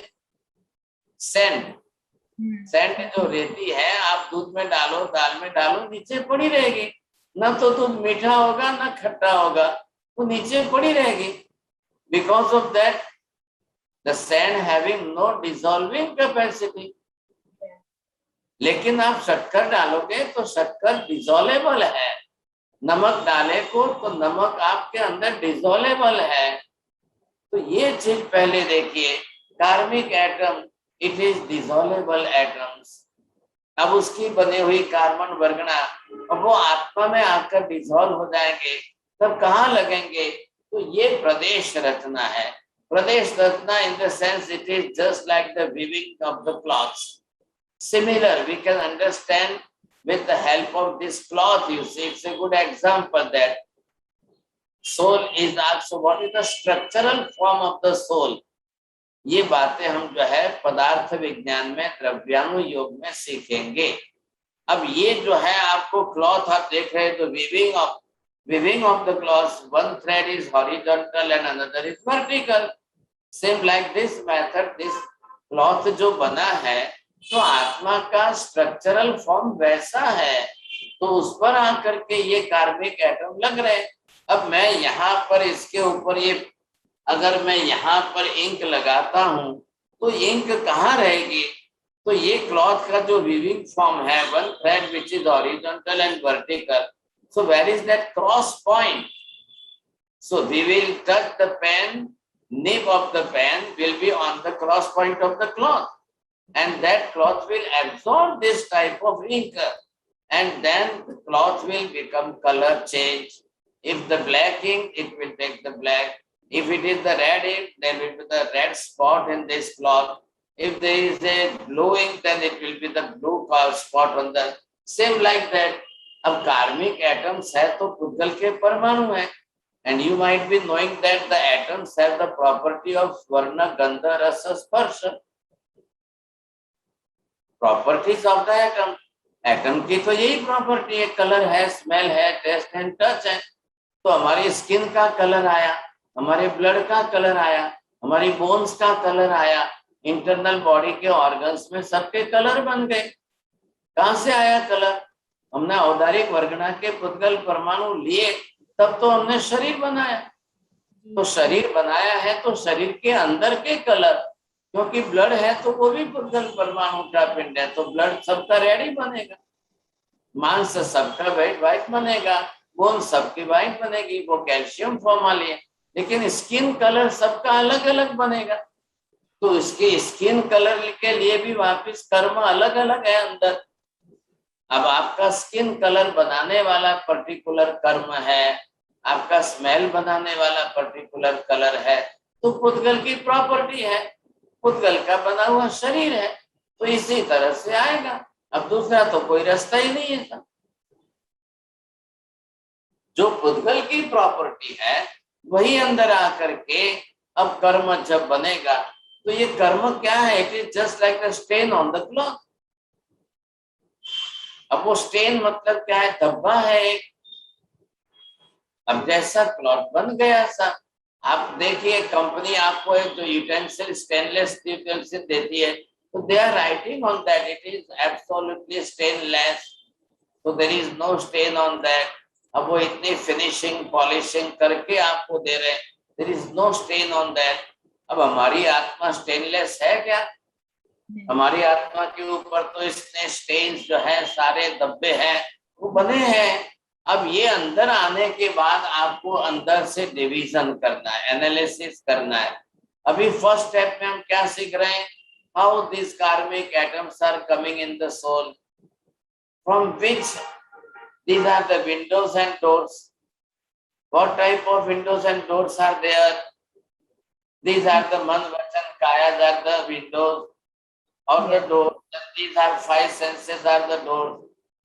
सैंड जो रेती है आप दूध में डालो, दाल में डालो, नीचे पड़ी रहेगी। ना तो दूध मीठा होगा ना खट्टा होगा, वो नीचे पड़ी रहेगी। Because of that the sand having no dissolving capacity. लेकिन आप शक्कर डालोगे तो शक्कर डिसॉल्वेबल है, नमक डाले को तो नमक आपके अंदर डिसॉल्वेबल है। तो ये चीज पहले देखिए, कार्मिक एटम इट इज डिसॉल्वेबल एटम्स। अब उसकी बनी हुई कार्बन वर्गना, अब वो आत्मा में आकर डिसॉल्व हो जाएंगे, तब कहाँ लगेंगे। तो ये प्रदेश रचना है। Pradesh rachna in the sense it is just like the weaving of the cloths. Similar, we can understand with the help of this cloth. You see, it's a good example that soul is also, what is the structural form of the soul? ये बातें हम जो है पदार्थ विज्ञान में द्रव्यानुयोग में सीखेंगे। अब ये जो है आपको क्लॉथ आप देख रहे हैं, तो weaving of the cloth, one thread is horizontal and another is vertical. Same like this method, this cloth जो बना है तो आत्मा का स्ट्रक्चरल फॉर्म वैसा है, तो उस पर आकर के ये कार्मिक एटम लग रहे हैं। अब मैं यहाँ पर इसके ऊपर ये, अगर मैं यहाँ पर इंक लगाता हूँ तो इंक कहाँ रहेगी। तो ये क्लॉथ का जो वीविंग फॉर्म है, one thread which is horizontal and vertical, so where is that cross point. So we will touch the pen, nib of the pen will be on the cross point of the cloth, and that cloth will absorb this type of ink, and then the cloth will become color change. If the black ink, it will take the black. If it is the red ink, then it will be the red spot in this cloth. If there is a blue ink, then it will be the blue spot on the, same like that. अब कार्मिक atoms है तो पुद्गल के परमाणु है, and you might be knowing that the atoms have the property of swarna, gandha, rasa, sparsha. Properties of the atom. Atom की तो यही प्रॉपर्टी है, कलर है, स्मेल है, टेस्ट एंड टच है। तो हमारी स्किन का कलर आया, हमारे ब्लड का कलर आया, हमारी बोन्स का कलर आया, इंटरनल बॉडी के ऑर्गन्स में सबके कलर बन गए। कहाँ से आया कलर? हमने औदारिक वर्गना के पुद्गल परमाणु लिए, तब तो हमने शरीर बनाया। तो शरीर बनाया है तो शरीर के अंदर के कलर, क्योंकि ब्लड है तो वो भी पुद्गल परमाणु का पिंड है, तो ब्लड सबका रेड ही बनेगा, मांस सबका व्हाइट बनेगा, बोन सबकी वाइट बनेगी, वो कैल्शियम फॉर्म वाली है, लेकिन स्किन कलर सबका अलग अलग बनेगा। तो इसके स्किन कलर के लिए भी वापस कर्म अलग अलग है अंदर। अब आपका स्किन कलर बनाने वाला पर्टिकुलर कर्म है, आपका स्मेल बनाने वाला पर्टिकुलर कलर है, तो पुद्गल की प्रॉपर्टी है, पुद्गल का बना हुआ शरीर है, तो इसी तरह से आएगा। अब दूसरा तो कोई रास्ता ही नहीं है। जो पुद्गल की प्रॉपर्टी है वही अंदर आकर के अब कर्म जब बनेगा, तो ये कर्म क्या है? It is just like a stain on the cloth. अब वो स्टेन मतलब क्या है? धब्बा है एक। अब जैसा क्लॉथ बन गया सा, आप देखिए कंपनी आपको एक जो यूटेंसिल स्टेनलेस यूटेंसिल देती है, तो they are writing on that it is absolutely stainless, तो there is no stain on that. अब वो इतनी फिनिशिंग पॉलिशिंग करके आपको दे रहे हैं, there is no stain on that. अब हमारी आत्मा स्टेनलेस है क्या? हमारी आत्मा के ऊपर तो इसने स्टेन्स जो है, सारे धब्बे हैं, वो बने हैं। अब ये अंदर आने के बाद आपको अंदर से डिवीजन करना है, एनालिसिस करना है। अभी फर्स्ट स्टेप में हम क्या सीख रहे हैं? How this karmic atoms are coming in the soul, from which these are the windows and doors. What type of windows and doors are there? These are the man, vachan, kayas are the windows or the doors. These are five senses are the doors.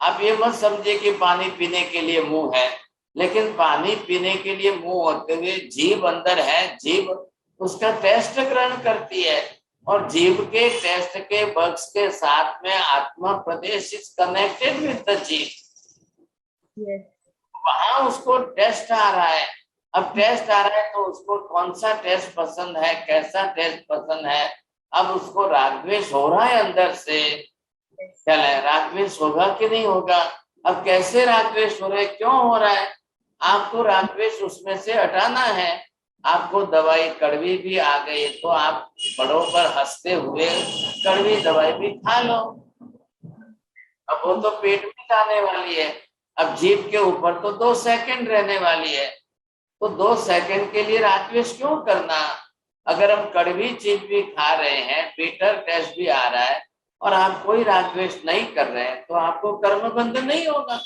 आप ये मत समझिए कि पानी पीने के लिए मुंह है, लेकिन पानी पीने के लिए मुंह होते हुए जीभ अंदर है, जीभ उसका टेस्ट ग्रहण करती है, और जीभ के टेस्ट के बक्स के साथ में आत्मा प्रदेश इज कनेक्टेड विद द जीभ। वहां उसको टेस्ट आ रहा है। अब टेस्ट आ रहा है तो उसको कौन सा टेस्ट पसंद है, कैसा टेस्ट पसंद है। अब उसको रागद्वेष हो रहा है अंदर से, चल रागद्वेष होगा कि नहीं होगा? अब कैसे रागद्वेष हो रहा है, क्यों हो रहा है? आपको रागद्वेष उसमें से हटाना है। आपको दवाई कड़वी भी आ गई तो आप बड़ों पर हंसते हुए कड़वी दवाई भी खा लो, अब वो तो पेट में जाने वाली है। अब जीभ के ऊपर तो 2 सेकंड रहने वाली है, तो 2 सेकंड के लिए रागद्वेष क्यों करना? अगर हम कड़वी चीज भी खा रहे हैं, बिटर टेस्ट भी आ रहा है, और आप कोई रागद्वेष नहीं कर रहे हैं, तो आपको कर्म बंधन नहीं होगा।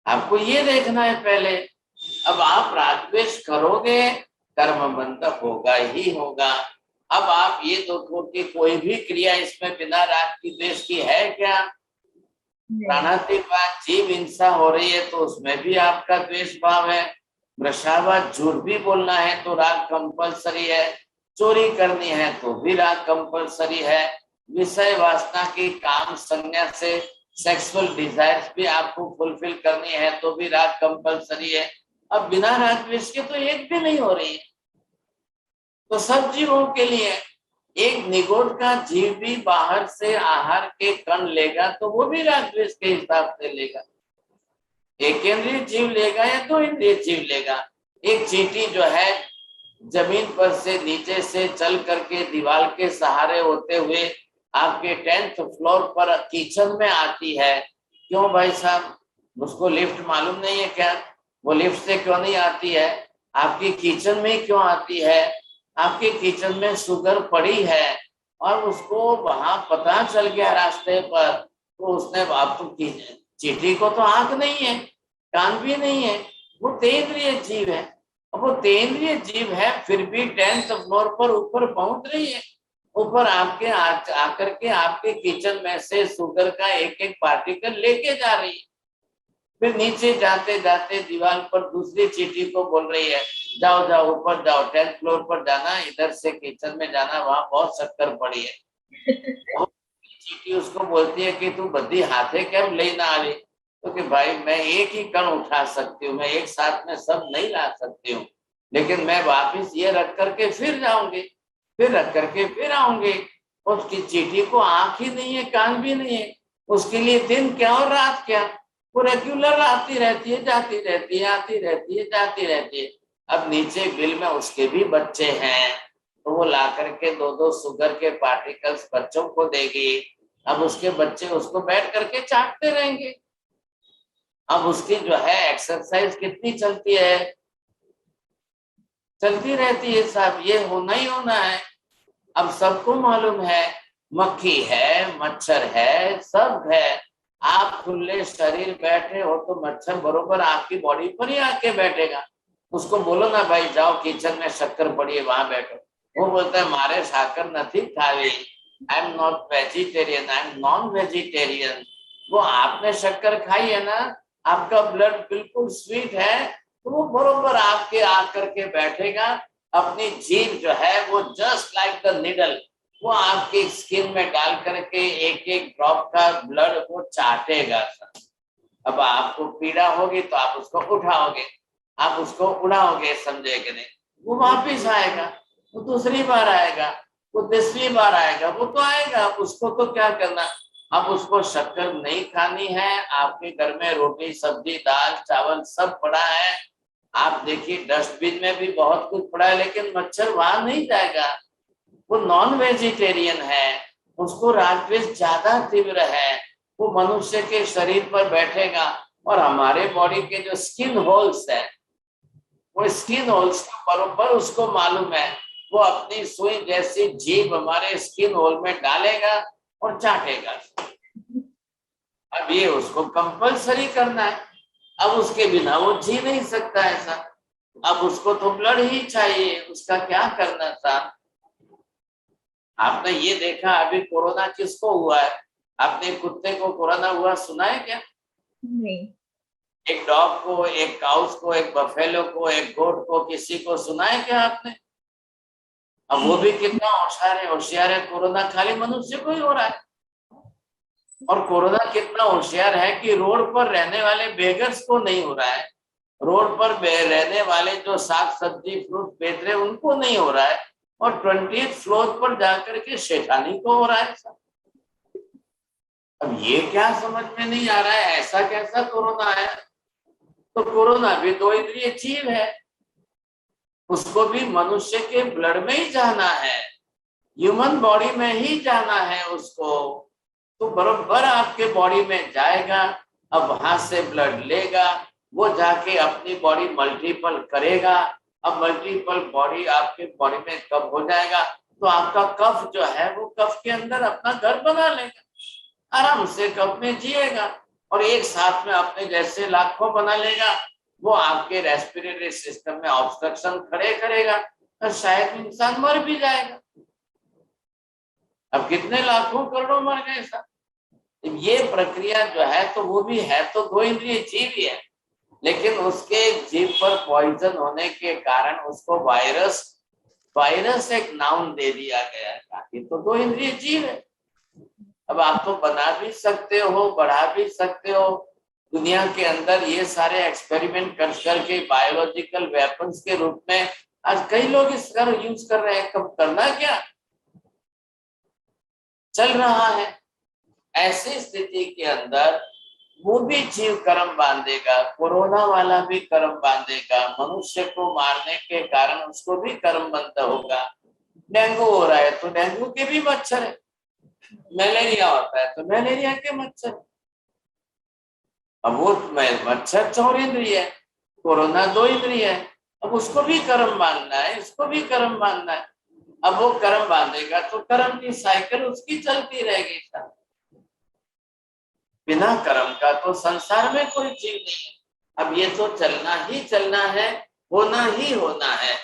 आपको ये देखना है पहले। अब आप रागद्वेष करोगे, कर्म बंधन होगा ही होगा। अब आप ये देखो कि कोई भी क्रिया इसमें बिना राग की द्वेष की है क्या? प्राणातिक जीव हिंसा हो रही है तो उसमें भी आपका द्वेष भाव है। वृषावाद झूठ भी बोलना है तो राग कंपलसरी है, चोरी करनी है तो भी राग कंपलसरी है, विषय वासना की काम संज्ञा से सेक्सुअल डिजायर्स भी आपको फुलफिल करनी है तो भी राग कंपलसरी है। अब बिना राग द्वेष के तो एक भी नहीं हो रही है। तो सब जीवों के लिए एक निगोड का जीव भी बाहर से आहार के कण लेगा तो वो भी राग द्वेष के हिसाब से लेगा। एक इंद्रिय जीव लेगा या 2 इंद्रिय जीव लेगा। एक चींटी जो है जमीन पर से नीचे से चल करके दीवार के सहारे होते हुए आपके 10th फ्लोर पर किचन में आती है। क्यों भाई साहब, उसको लिफ्ट मालूम नहीं है क्या? वो लिफ्ट से क्यों नहीं आती है? आपकी किचन में क्यों आती है? आपके किचन में शुगर पड़ी है और उसको वहां पता चल गया रास्ते पर, तो उसने आपको चींटी को तो आंख नहीं है, कान भी नहीं है, वो तेंद्रिय जीव है। अब वो तेंद्रिय जीव है फिर भी 10th फ्लोर पर ऊपर पहुंच रही है। ऊपर आपके आकर के आपके किचन में से शुगर का एक एक पार्टिकल लेके जा रही है। फिर नीचे जाते जाते दीवार पर दूसरी चींटी को बोल रही है, जाओ जाओ ऊपर जाओ, 10th फ्लोर पर जाना, इधर से किचन में जाना, वहां बहुत शक्कर पड़ी है। चींटी उसको बोलती है कि तू बद्दी हाथे क्या ले ना आ रही, तो कि भाई मैं एक ही कण उठा सकती हूँ, मैं एक साथ में सब नहीं ला सकती हूँ, लेकिन मैं वापिस ये रख करके फिर जाऊंगी, फिर रख करके फिर आऊंगी। उसकी चींटी को आंख ही नहीं है, कान भी नहीं है, उसके लिए दिन क्या और रात क्या, वो रेगुलर आती रहती है, जाती रहती है, आती रहती है, जाती रहती है। अब नीचे बिल में उसके भी बच्चे हैं, तो वो ला करके 2-2 शुगर के पार्टिकल्स बच्चों को देगी। अब उसके बच्चे उसको बैठ करके चाटते रहेंगे। अब उसकी जो है एक्सरसाइज कितनी चलती है, चलती रहती है साहब, ये होना ही होना है। अब सबको मालूम है, मक्खी है, मच्छर है, सब है। आप खुले शरीर बैठे हो तो मच्छर बरोबर आपकी बॉडी पर ही आके बैठेगा। उसको बोलो ना भाई जाओ किचन में शक्कर पड़ी है वहां बैठो, वो बोलता है मारे शाकर नहीं खावी, I am not vegetarian, I am non vegetarian. वो आपने शक्कर खाई है ना, आपका ब्लड बिल्कुल स्वीट है, तो वो बरोबर आपके आकर के बैठेगा। अपनी जीभ जो है वो जस्ट लाइक द निडल, वो आपकी स्किन में डाल करके एक एक ड्रॉप का ब्लड वो चाटेगा। अब आपको पीड़ा होगी तो आप उसको उठाओगे, आप उसको उड़ाओगे, समझे कि नहीं? वो वापिस आएगा, वो दूसरी बार आएगा, वो 10वीं बार आएगा, वो तो आएगा। उसको तो क्या करना, अब उसको शक्कर नहीं खानी है। आपके घर में रोटी सब्जी दाल चावल सब पड़ा है, आप देखिए डस्टबिन में भी बहुत कुछ पड़ा है, लेकिन मच्छर वहां नहीं जाएगा। वो नॉन वेजिटेरियन है, उसको रागद्वेष ज्यादा तीव्र है, वो मनुष्य के शरीर पर बैठेगा। और हमारे बॉडी के जो स्किन होल्स है, वो स्किन होल्स का बरोबर उसको मालूम है, वो अपनी सुई जैसी जीभ हमारे स्किन होल में डालेगा और चाटेगा। अब ये उसको कंपल्सरी करना है, अब उसके बिना वो जी नहीं सकता ऐसा। अब उसको तो ब्लड ही चाहिए, उसका क्या करना था। आपने ये देखा अभी कोरोना किसको हुआ है? आपने कुत्ते को कोरोना हुआ सुना है क्या? नहीं। एक डॉग को, एक काउस को, एक बफेलो को, एक गोट को, किसी को सुना है क्या आपने? अब वो भी कितना होशियार है, कोरोना खाली मनुष्य को ही हो रहा है। और कोरोना कितना होशियार है कि रोड पर रहने वाले बेगर्स को नहीं हो रहा है, रोड पर रहने वाले जो साग सब्जी फ्रूट बेच रहे उनको नहीं हो रहा है, और 20th फ्लोर पर जाकर के शेठानी को हो रहा है। अब ये क्या समझ में नहीं आ रहा है, ऐसा कैसा कोरोना है? तो कोरोना भी 2 इंद्रिय जीव है, उसको भी मनुष्य के ब्लड में ही जाना है, ह्यूमन बॉडी में ही जाना है उसको। तो बरोबर आपके बॉडी में जाएगा, अब वहां से ब्लड लेगा, वो जाके अपनी बॉडी मल्टीपल करेगा। अब मल्टीपल बॉडी आपके बॉडी में कब हो जाएगा, तो आपका कफ जो है वो कफ के अंदर अपना घर बना लेगा, आराम से कफ में जिएगा, और एक साथ में अपने जैसे लाखों बना लेगा। वो आपके रेस्पिरेटरी सिस्टम में ऑब्स्ट्रक्शन खड़े करेगा, और शायद इंसान मर भी जाएगा। अब कितने लाखों करोड़ों मर गए साहब। ये प्रक्रिया जो है, तो वो भी है तो 2 इंद्रिय जीव ही है, लेकिन उसके जीव पर पॉइजन होने के कारण उसको वायरस एक नाउन दे दिया गया है, बाकी तो 2 इंद्रिय जीव है। अब आप तो बना भी सकते हो, बढ़ा भी सकते हो। दुनिया के अंदर ये सारे एक्सपेरिमेंट कर करके बायोलॉजिकल वेपन्स के रूप में आज कई लोग इसका यूज कर रहे हैं। कब करना क्या चल रहा है, ऐसी स्थिति के अंदर वो भी जीव कर्म बांधेगा, कोरोना वाला भी कर्म बांधेगा, मनुष्य को मारने के कारण उसको भी कर्म बंध होगा। डेंगू हो रहा है तो डेंगू के भी मच्छर है, मलेरिया होता है तो मलेरिया के मच्छर। अब वो मच्छर 4 इंद्रिय है, कोरोना 2 इंद्रिय है, अब उसको भी कर्म बांधना है, इसको भी कर्म बांधना है। अब वो कर्म बांधेगा तो कर्म की साइकिल उसकी चलती रहेगी। बिना कर्म का तो संसार में कोई जीव नहीं है। अब ये तो चलना ही चलना है, होना ही होना है।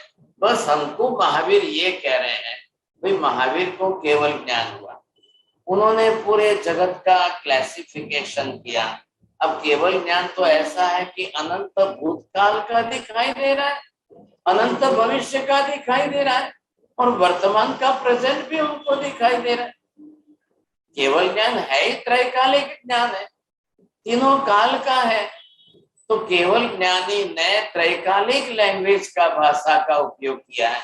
बस हमको महावीर ये कह रहे हैं, भाई महावीर को केवल ज्ञान हुआ, उन्होंने पूरे जगत का क्लासिफिकेशन किया। अब केवल ज्ञान तो ऐसा है कि अनंत भूतकाल का दिखाई दे रहा है, अनंत भविष्य का दिखाई दे रहा है, और वर्तमान का प्रेजेंट भी हमको दिखाई दे रहा है। केवल ज्ञान है ही त्रैकालिक ज्ञान है, तीनों काल का है। तो केवल ज्ञानी ने त्रैकालिक लैंग्वेज का भाषा का उपयोग किया है,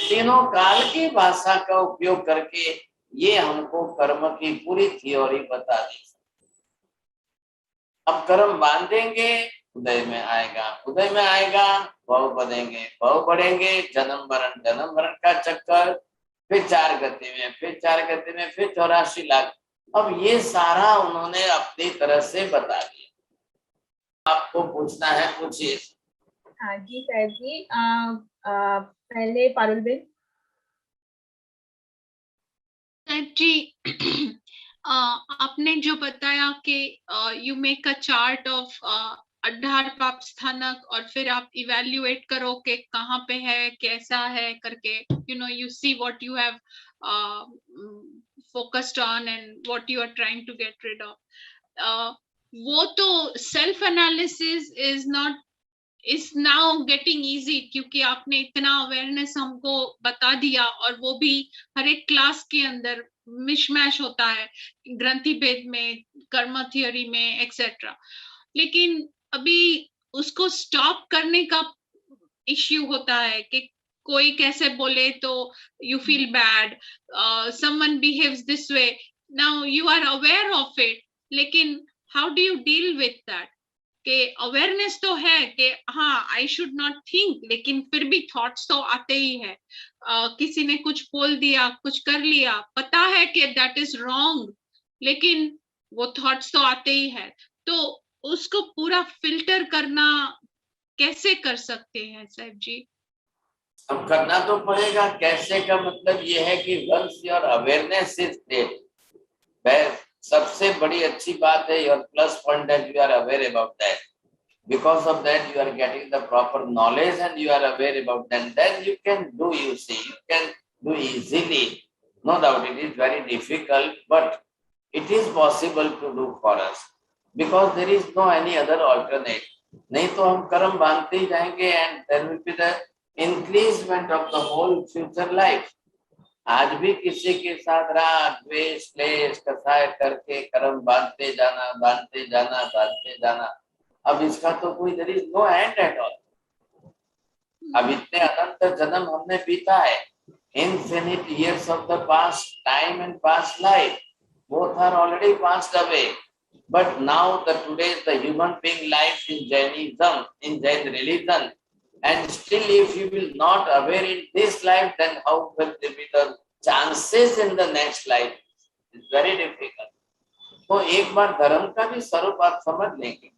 तीनों काल की भाषा का उपयोग करके ये हमको कर्म की पूरी थ्योरी बता दी। अब कर्म बांधेंगे, उदय में आएगा, उदय में आएगा भव बढ़ेंगे, भव बढ़ेंगे, जन्म मरण का चक्कर, फिर 4 गति में, फिर 4 गति में, फिर 84 लाख। अब ये सारा उन्होंने अपनी तरह से बता दिया। आपको पूछना है, पूछिए। हाँ जी साहब जी, पहले पारुल बेन। साहब जी आपने जो बताया कि you make a chart of आधार पाप स्थानक और फिर आप इवेल्युएट करो कि कहाँ पे है, कैसा है करके, you see what you have focused on and what you are trying to get rid of. वो तो self analysis is now getting easy क्योंकि आपने इतना अवेयरनेस हमको बता दिया, और वो भी हर एक क्लास के अंदर मिशमैश होता है ग्रंथि भेद में, कर्म थियोरी में, एक्सेट्रा। लेकिन अभी उसको स्टॉप करने का इश्यू होता है कि कोई कैसे बोले तो you feel bad, someone behaves this way, now you are aware of it, लेकिन how do you deal with that? कि अवेयरनेस तो है कि हाँ आई शुड नॉट थिंक, लेकिन फिर भी थॉट्स तो आते ही है। किसी ने कुछ बोल दिया, कुछ कर लिया, पता है कि दैट इज रॉन्ग, लेकिन वो थॉट्स तो आते ही है। तो उसको पूरा फिल्टर करना कैसे कर सकते हैं साहब जी? अब करना तो पड़ेगा। कैसे का मतलब ये है कि once your awareness is there, सबसे बड़ी अच्छी बात है, your plus point that you are aware about that, because of that you are getting the proper knowledge and you are aware about that, then you can do, you see, you can do easily. No doubt it is very difficult, but it is possible to do for us because there is no any other alternate. नहीं तो हम कर्म बांधते ही जाएंगे and there will be the increasement of the whole future life. आज भी किसी के साथ राग द्वेष क्लेश कसाय करके कर्म बांधते जाना, बांधते जाना, बांधते जाना, अब इसका तो कोई there is no end at all. अब इतने अनंत जन्म हमने बीता है, infinite years of the past time and past life, both are already passed away. But now the today the human being lives in Jainism, in Jain religion, and still if you will not aware in this life, then how will there be the chances in the next life? It's very difficult. तो एक बार धर्म का भी स्वरूप आप समझ लेंगे,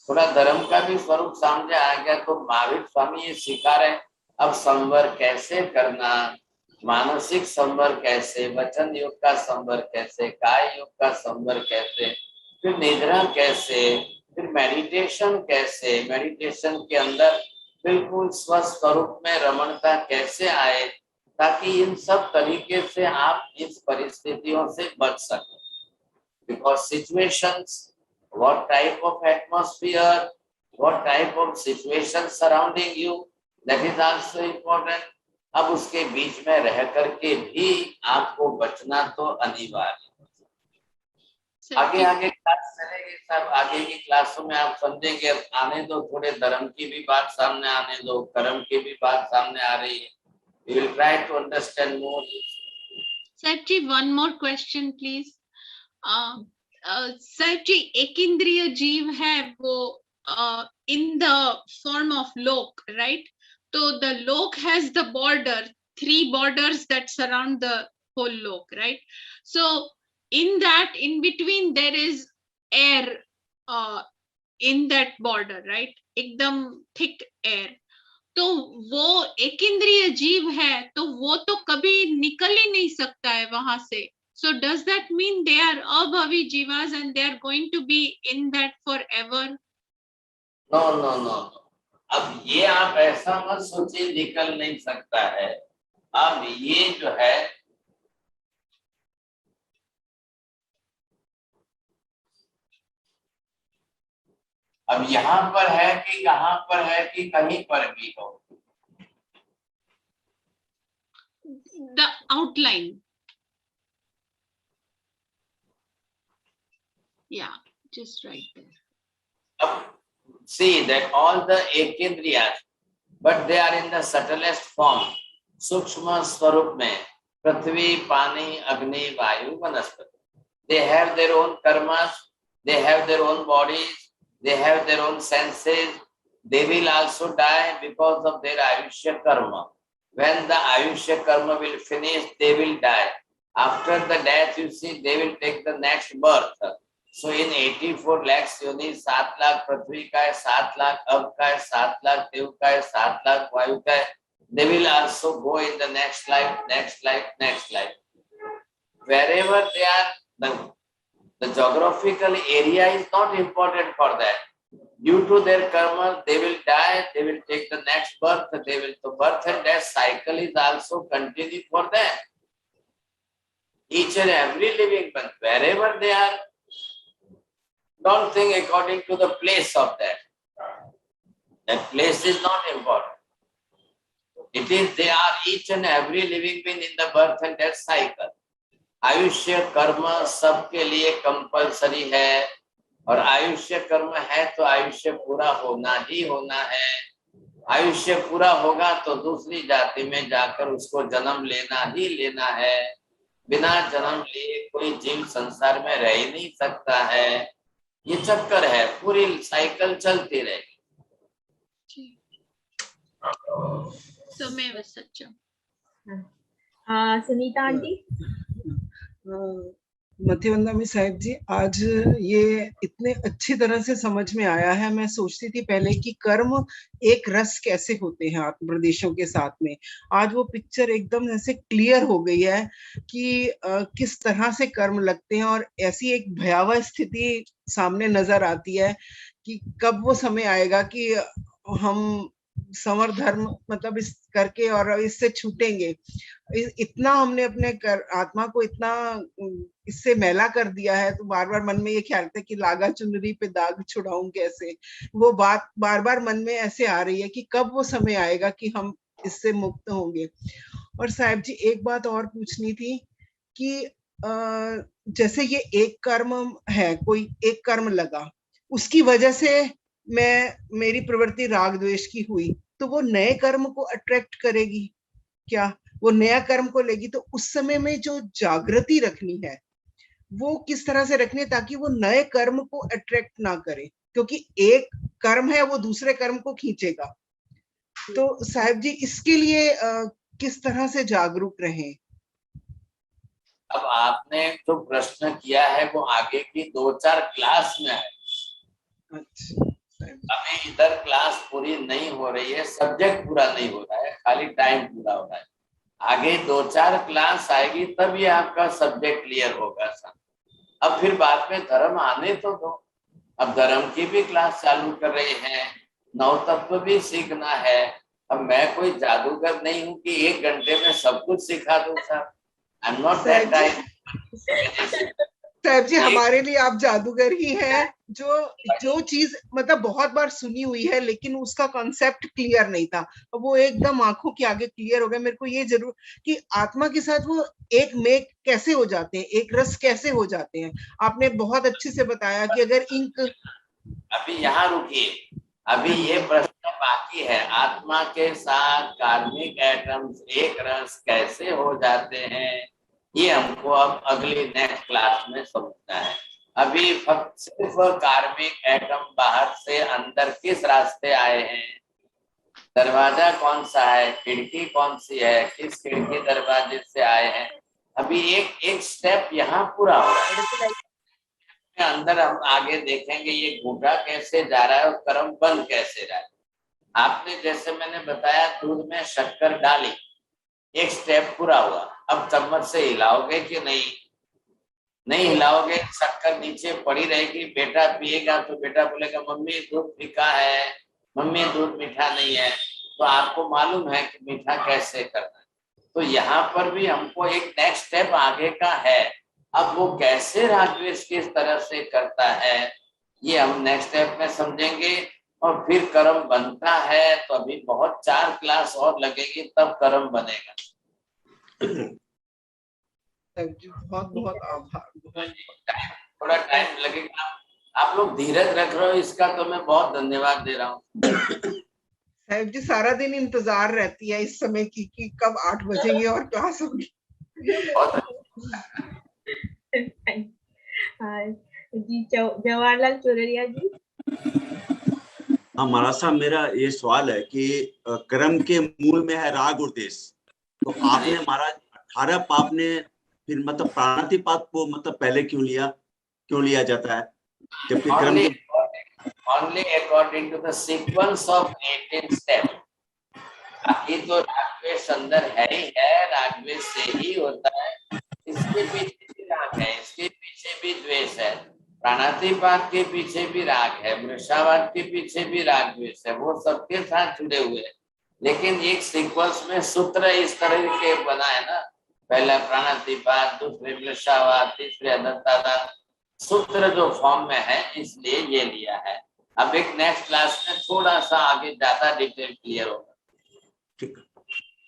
थोड़ा धर्म का भी स्वरूप सामने आ गया तो महावीर स्वामी ये सिखा रहे अब संवर कैसे करना, मानसिक संवर कैसे, वचन योग का संवर कैसे, काय योग का संवर कैसे, फिर निद्रा कैसे, फिर मेडिटेशन कैसे, मेडिटेशन के अंदर बिल्कुल स्वस्वरूप में रमणता कैसे आए, ताकि इन सब तरीके से आप इस परिस्थितियों से बच सकें। Because situations, what type of atmosphere, what type of situation surrounding you, that is also important. अब उसके बीच में रह करके भी आपको बचना तो अनिवार्य। आगे आगे क्लास चलेगी सब, आगे की क्लासों में आप समझेंगे। अब आने दो, थोड़े धर्म की भी बात सामने आने दो, कर्म की भी बात सामने आ रही है। We will try to understand more. Sir ji, one more question please. Sir जी, एक इंद्रिय जीव है वो in the form of lok, right? So the lok has the border, 3 borders that surround the whole lok, right? So in that, in between there is air in that border, right? एकदम thick air. तो वो एक इंद्रिय जीव है तो वो तो कभी निकल ही नहीं सकता है वहां से. So does that mean they are abhavi jivas and they are going to be in that forever? No. अब ये आप ऐसा मत सोचिए निकल नहीं सकता है। अब ये जो है अब यहाँ पर है कि यहाँ पर है कि कहीं पर भी हो, The outline. Yeah, just right there. अब see that all the ekendriyas, but they are in the subtlest form, सूक्ष्म स्वरूप में, पृथ्वी, पानी, अग्नि, वायु, वनस्पति. They have their own karmas, they have their own bodies, they have their own senses. They will also die because of their ayushya karma. When the ayushya karma will finish, they will die. After the death, you see, they will take the next birth. So in 84 lakhs योनि 7 लाख पृथ्वी का है, 7 लाख अब का है, 7 लाख देव का है, 7 लाख वायु का है. They will also go in the next life, next life, next life. Wherever they are, the geographical area is not important for that. Due to their karma, they will die, they will take the next birth, the birth and death cycle is also continued for them. Each and every living one, wherever they are, don't think according to the place of that. That place is not important. It is they are each and every living being in the birth and death cycle. आयुष्य कर्म सबके लिए compulsory है और आयुष्य कर्म है तो आयुष्य पूरा होना ही होना है. आयुष्य पूरा होगा तो दूसरी जाति में जाकर उसको जन्म लेना ही लेना है. बिना जन्म लिए कोई जीव संसार में रह ही नहीं सकता है. ये चक्कर है, पूरी साइकिल चलती रहेगी. समय सच्चा. सुनीता आंटी. मध्यवंदना साहिब जी, आज ये इतने अच्छी तरह से समझ में आया है. मैं सोचती थी पहले कि कर्म एक रस कैसे होते हैं आत्म प्रदेशों के साथ में. आज वो पिक्चर एकदम ऐसे क्लियर हो गई है कि किस तरह से कर्म लगते हैं और ऐसी एक भयावह स्थिति सामने नजर आती है कि कब वो समय आएगा कि हम समर धर्म मतलब इस करके और इससे छूटेंगे. इतना हमने अपने आत्मा को इतना इससे मैला कर दिया है तो बार बार मन में ये ख्याल था कि लागा चुनरी पे दाग छुड़ाऊं कैसे. वो बात बार बार मन में ऐसे आ रही है कि कब वो समय आएगा कि हम इससे मुक्त होंगे. और साहिब जी एक बात और पूछनी थी कि जैसे ये एक कर्म है, कोई एक कर्म लगा, उसकी वजह से मेरी प्रवृत्ति राग द्वेष की हुई, तो वो नए कर्म को अट्रैक्ट करेगी क्या? वो नया कर्म को लेगी तो उस समय में जो जागृति रखनी है वो किस तरह से रखनी है ताकि वो नए कर्म को अट्रैक्ट ना करे, क्योंकि एक कर्म है वो दूसरे कर्म को खींचेगा. तो साहिब जी इसके लिए किस तरह से जागरूक रहें? अब आपने जो प्रश्न किया है वो आगे की 2-4 क्लास में है. अच्छा, अभी इधर क्लास पूरी नहीं हो रही है, सब्जेक्ट पूरा नहीं हो रहा है, खाली टाइम पूरा हो रहा है. आगे 2-4 क्लास आएगी तब ये आपका सब्जेक्ट क्लियर होगा सर. अब फिर बाद में धर्म आने तो दो. अब धर्म की भी क्लास चालू कर रहे हैं, नौ तत्व भी सीखना है. अब मैं कोई जादूगर नहीं हूँ कि 1 घंटे में सब कुछ सिखा दूं sir. I am not that type. साहब जी हमारे लिए आप जादूगर ही हैं. जो चीज मतलब बहुत बार सुनी हुई है लेकिन उसका कॉन्सेप्ट क्लियर नहीं था, वो एकदम आंखों के आगे क्लियर हो गया. मेरे को ये जरूर कि आत्मा के साथ वो एक में कैसे हो जाते हैं, एक रस कैसे हो जाते हैं, आपने बहुत अच्छे से बताया कि अगर इंक. अभी यहाँ रुकिए, अभी ये प्रश्न बाकी है. आत्मा के साथ कार्मिक एटम्स एक रस कैसे हो जाते हैं, ये हमको अब अगली नेक्स्ट क्लास में समझना है. अभी सिर्फ कार्मिक एटम बाहर से अंदर किस रास्ते आए हैं, दरवाजा कौन सा है, खिड़की कौन सी है, किस खिड़की दरवाजे से आए हैं, अभी एक स्टेप यहाँ पूरा हो रहा है. अंदर हम आगे देखेंगे ये घूंटा कैसे जा रहा है और कर्म बंद कैसे रहा है. आपने जैसे मैंने बताया दूध में शक्कर डाली, एक स्टेप पूरा हुआ. अब चम्मच से हिलाओगे कि नहीं हिलाओगे, शक्कर नीचे पड़ी रहेगी. बेटा पिएगा तो बेटा बोलेगा मम्मी दूध फीका है, मम्मी दूध मीठा नहीं है. तो आपको मालूम है कि मीठा कैसे करना है. तो यहाँ पर भी हमको एक नेक्स्ट स्टेप आगे का है. अब वो कैसे रागद्वेष किस तरह से करता है ये हम नेक्स्ट स्टेप में समझेंगे. और फिर कर्म बनता है तो अभी बहुत 4 क्लास और लगेगी तब कर्म बनेगा. बहुत बहुत आभार. थोड़ा टाइम लगेगा. आप लोग धीरज रख रहे हो, इसका तो मैं बहुत धन्यवाद दे रहा हूँ. साहिब जी सारा दिन इंतजार रहती है इस समय की कि कब 8 बजेंगे और क्लास होगी. जी जवाहरलाल चौररिया जी. हाँ महाराज साहब, मेरा ये सवाल है कि कर्म के मूल में है राग और द्वेष. तो आपने महाराज 18 पाप ने फिर मतलब प्राणातिपात को मतलब पहले क्यों लिया? क्यों लिया जाता है, जबकि क्रम only according to the sequence of 18 steps. बाकी तो रागद्वेष अंदर है ही है, रागद्वेष से ही होता है। इसके पीछे भी राग है, इसके पीछे भी द्वेष है, प्राणातिपात के पीछे भी राग है, मृषावाद के पीछे भी राग द्वेष है, वो सबके साथ जुड़े हुए हैं। लेकिन एक सीक्वेंस में सूत्र इस तरह के बना है ना, पहला प्राणातिपात, दूसरे मृषावाद, तीसरे अदंतादान, सूत्र जो फॉर्म में है, इसलिए ये लिया है। अब एक नेक्स्ट क्लास में थोड़ा सा आगे ज्यादा डिटेल क्लियर होगा।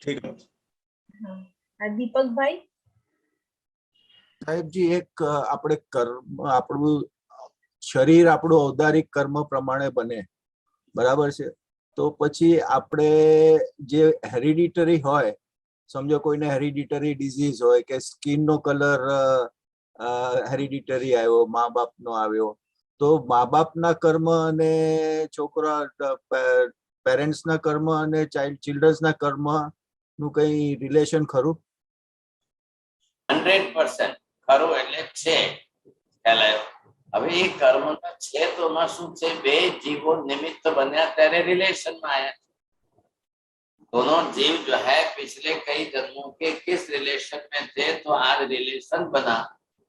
ठीक है। दीपक भाई। સાહેબજી, એક આપણે કર્મ, આપણું શરીર આપણું ઔદારિક કર્મ પ્રમાણે બને, બરાબર છે? તો પછી આપણે જે હેરિડિટરી હોય, સમજો કોઈને હેરિડિટરી ડિઝીઝ હોય કે સ્કિનનો કલર હેરિડિટરી આવ્યો, મા બાપનો આવ્યો, તો મા બાપના કર્મ અને છોકરા પેરેન્ટ્સના કર્મ અને ચિલ્ડ્રન્સના કર્મનું કઈ રિલેશન ખરું? 100% ખરું, એટલે છે ખ્યાલ આવ્યો। હવે એ કર્મ છે તો માં શું છે, બે જીવો નિમિત્ત બન્યા ત્યારે રિલેશન में आया। दोनों जीव जो है पिछले कई जन्मों के किस रिलेशन में थे, तो आज रिलेशन बना।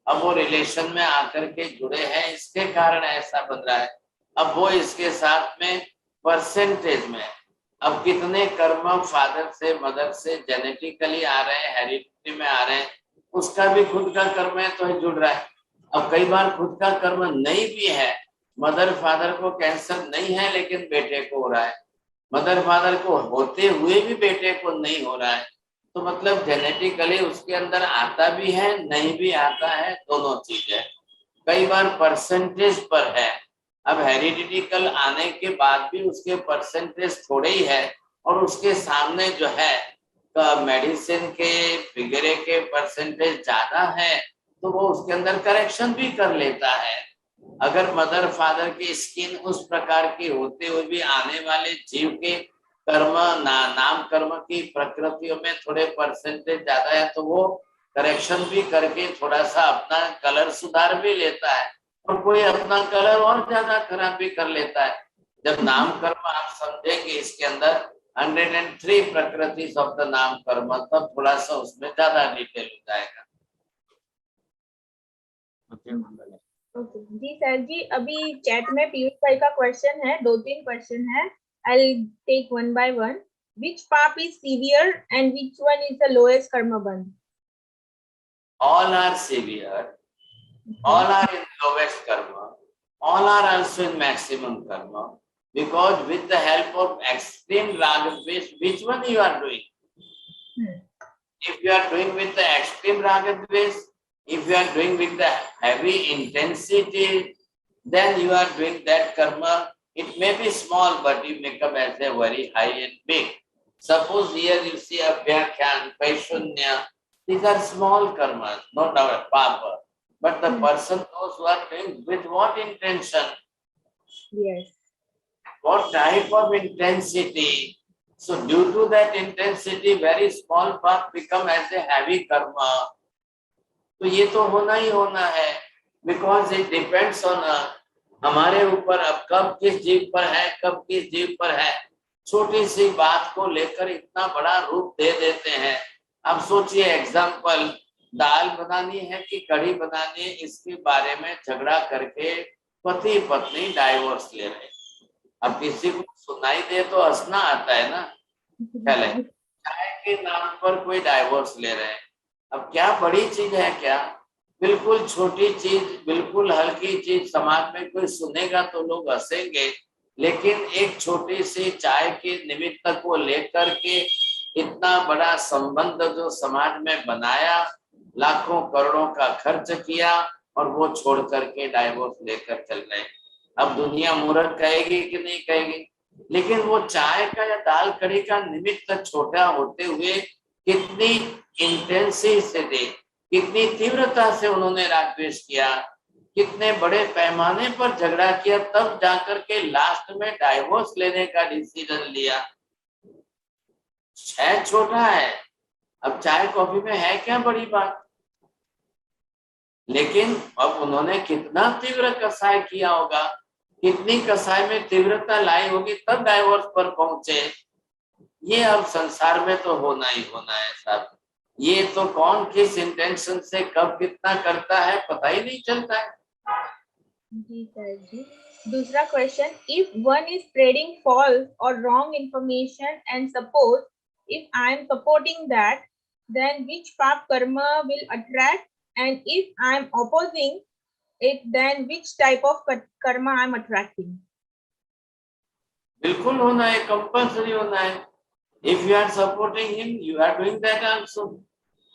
अब वो रिलेशन में आकर के जुड़े हैं, इसके कारण ऐसा बन रहा है। अब वो इसके साथ में परसेंटेज में, अब कितने कर्म फादर से मदर से जेनेटिकली आ रहे हैं, हेरिडिटी में आ रहे हैं, उसका भी खुद का कर्म है तो जुड़ रहा है। अब कई बार खुद का कर्म नहीं भी है, मदर फादर को कैंसर नहीं है लेकिन बेटे को हो रहा है, मदर फादर को होते हुए भी बेटे को नहीं हो रहा है, तो मतलब जेनेटिकली उसके अंदर आता भी है, नहीं भी आता है, दोनों चीज है। कई बार परसेंटेज पर है, अब हेरिडिटिकल आने के बाद भी उसके परसेंटेज थोड़े ही है, और उसके सामने जो है मेडिसिन के वगैरह के परसेंटेज ज्यादा है, तो वो उसके अंदर करेक्शन भी कर लेता है। अगर मदर फादर की स्किन उस प्रकार की होते हुए भी आने वाले जीव के कर्म नाम कर्म की प्रकृतियों में थोड़े परसेंटेज ज्यादा है, तो वो करेक्शन भी करके थोड़ा सा अपना कलर सुधार भी लेता है, और कोई अपना कलर और ज्यादा खराब भी कर लेता है। जब नाम कर्म आप समझेंगे इसके अंदर 103 प्रकृति ऑफ द नाम कर्म, तब थोड़ा सा उसमें ज्यादा डिटेल हो जाएगा। जी सर जी, अभी चैट में पीयूष भाई का क्वेश्चन है, 2-3 क्वेश्चन है। I'll take one by one. Which पाप is severe and which one is the lowest karma bandh? All are severe, all are in lowest karma, all are also in maximum karma, because with the help of extreme raga dvesh, which one you are doing? If you are doing with the extreme raga dvesh, if you are doing with the heavy intensity, then you are doing that karma. It may be small, but you make up as a very high and big. Suppose here you see Abhyakyan, Paishunya, these are small karmas, no doubt, papa. But the person, those who are doing with what intention? Yes. What type of intensity? So due to that intensity, very small part become as a heavy karma. तो ये तो होना ही होना है, because it depends on हमारे ऊपर अब कब किस जीव पर है, कब किस जीव पर है। छोटी सी बात को लेकर इतना बड़ा रूप दे देते हैं। अब सोचिए एग्जाम्पल, दाल बनानी है कि कढ़ी बनानी है, इसके बारे में झगड़ा करके पति पत्नी डाइवोर्स ले रहे हैं। अब किसी को सुनाई दे तो हंसना आता है ना, पहले चाय के नाम पर कोई डाइवोर्स ले रहे हैं। अब क्या बड़ी चीज है क्या? बिल्कुल छोटी चीज, बिल्कुल हल्की चीज, समाज में कोई सुनेगा तो लोग हंसेंगे, लेकिन एक छोटी सी चाय के निमित्त को लेकर के इतना बड़ा संबंध जो समाज में बनाया, लाखों करोड़ों का खर्च किया, और वो छोड़ करके डाइवोर्स लेकर चल रहे हैं। अब दुनिया मूर्ख कहेगी कि नहीं कहेगी, लेकिन वो चाय का या दाल कढ़ी का निमित्त छोटा होते हुए कितनी इंटेंसिटी, कितनी तीव्रता से उन्होंने राग द्वेष किया, कितने बड़े पैमाने पर झगड़ा किया, तब जाकर के लास्ट में डाइवोर्स लेने का डिसीजन लिया। है छोटा है, अब चाय कॉफी में है क्या बड़ी बात? लेकिन अब उन्होंने कितना तीव्र कसाय किया होगा, कितनी कसाय में तीव्रता लाई होगी, तब डाइवोर्स पर पहुंचे। ये अब संसार में तो होना ही होना है साहब। ये तो कौन किस इंटेंशन से कब कितना करता है पता ही नहीं चलता है। जी सर जी। दूसरा question, if one is spreading false और wrong information and suppose if I am supporting that, then which पाप karma will attract, and if I am opposing it, then which type of karma I am attracting? बिल्कुल होना है, compulsory होना है। If you are supporting him you are doing that also.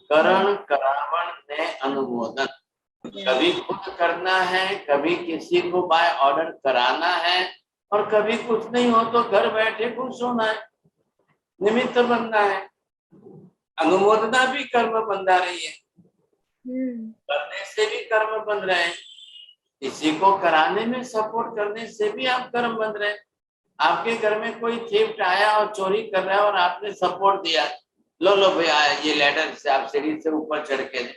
करण करावण ने अनुमोदन, कभी खुद करना है, कभी किसी को बाय ऑर्डर कराना है, और कभी कुछ नहीं हो तो घर बैठे खुश होना है, निमित्त बनना है। अनुमोदना भी कर्म बंधा रही है, करने से भी कर्म बन रहे हैं, किसी को कराने में सपोर्ट करने से भी आप कर्म बन रहे हैं। आपके घर में कोई थेफ्ट आया और चोरी कर रहा है और आपने सपोर्ट दिया, लो लो भैया ये लेडर से आप सीढ़ी से ऊपर चढ़ के दे,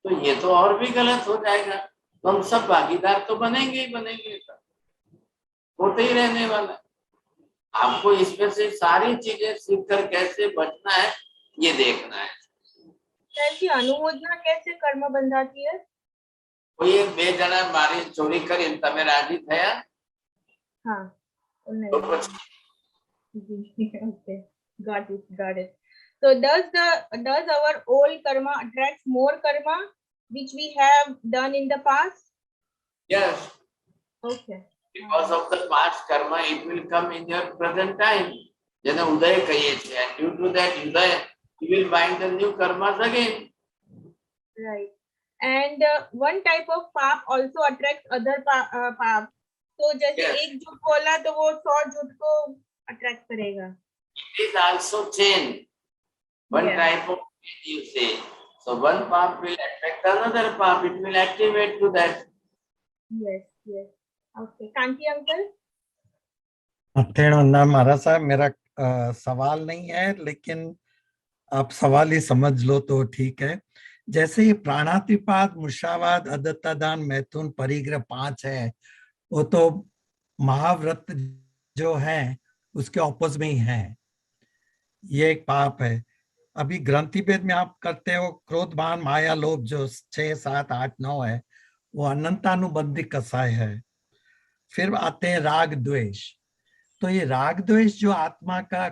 तो ये तो और भी गलत हो जाएगा। तो हम सब भागीदार तो बनेंगे ही बनेंगे, होते ही रहने वाला। आपको इसमें से सारी चीजें सीखकर कैसे बचना है ये देखना है। सर जी, अनुमोदना कैसे कर्म बंधाती है? कोई एक बे जना मारी चोरी કરી તમે રાજી થયા? हाँ, તો પછી okay, got it. So does our old karma attracts more karma which we have done in the past? yes, Okay. because of the past karma it will come in your present time. જેને ઉદય કહીએ છીએ, and due to that Uday you will find the new karmas again. Right. And one type of पाप also attracts other पाप. तो जैसे Yes. एक झूठ बोला तो वो 100 झूठ को अट्रैक्ट करेगा. It is also chain. One Yeah. type of chain you say. So one path will attract another path. It will activate to that. Yes. Okay. Kanti uncle. ना महाराज साहब, मेरा सवाल नहीं है, लेकिन आप सवाल ही समझ लो तो ठीक है। जैसे ये प्राणातिपात, मुषावाद, अदत्तादान, मैथुन, परिग्रह 5 है, वो तो महाव्रत जो है उसके ऑपोज में ही है, ये एक पाप है। अभी ग्रंथि भेद में आप करते हो क्रोध, मान, माया, लोभ जो 6, 7, 8, 9 है, वो अनंतानुबंधी कसाय है। फिर आते हैं राग द्वेष। तो ये राग द्वेष जो आत्मा का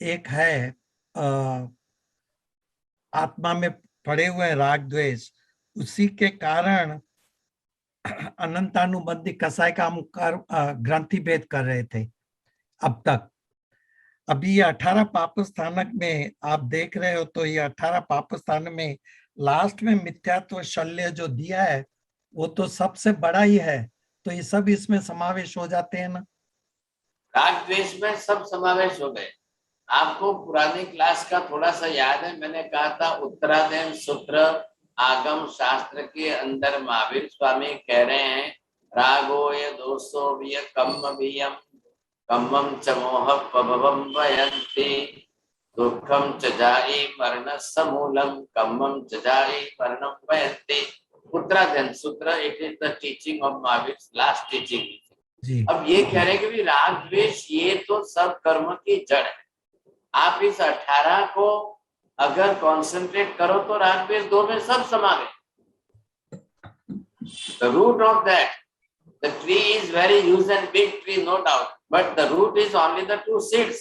एक है, आत्मा में पड़े हुए राग द्वेष, उसी के कारण अनंतानुबंधी कसाय का हम ग्रंथि भेद कर रहे थे अब तक। अभी ये 18 पाप स्थानक में आप देख रहे हो, तो ये 18 पाप स्थानक में लास्ट में मिथ्यात्व शल्य जो दिया है वो तो सबसे बड़ा ही है, तो ये सब इसमें समावेश हो जाते हैं ना? राग द्वेष में सब समावेश हो गए। आपको पुरानी क्लास का थोड़ा सा याद है, मैंने कहा था उत्तराधीन सूत्र आगम शास्त्र के अंदर महावीर स्वामी कह रहे हैं, रागो ये दोषो विय कम्म वियम कम्मम च मोह पभवम वयन्ति दुःखम च जाई मरण समूलम कम्मम च जाई मरणम वयन्ति। उत्तराधीन सूत्र, it is the teaching of Mahavir, last teaching. अब ये कह रहे हैं कि राग द्वेष ये तो सब कर्म की जड़ है। आप इस 18 को अगर कॉन्सेंट्रेट करो तो राग द्वेष 2 में सब समा गए। The root of that, the tree is very huge and big tree, no doubt, but the root is only the 2 seeds.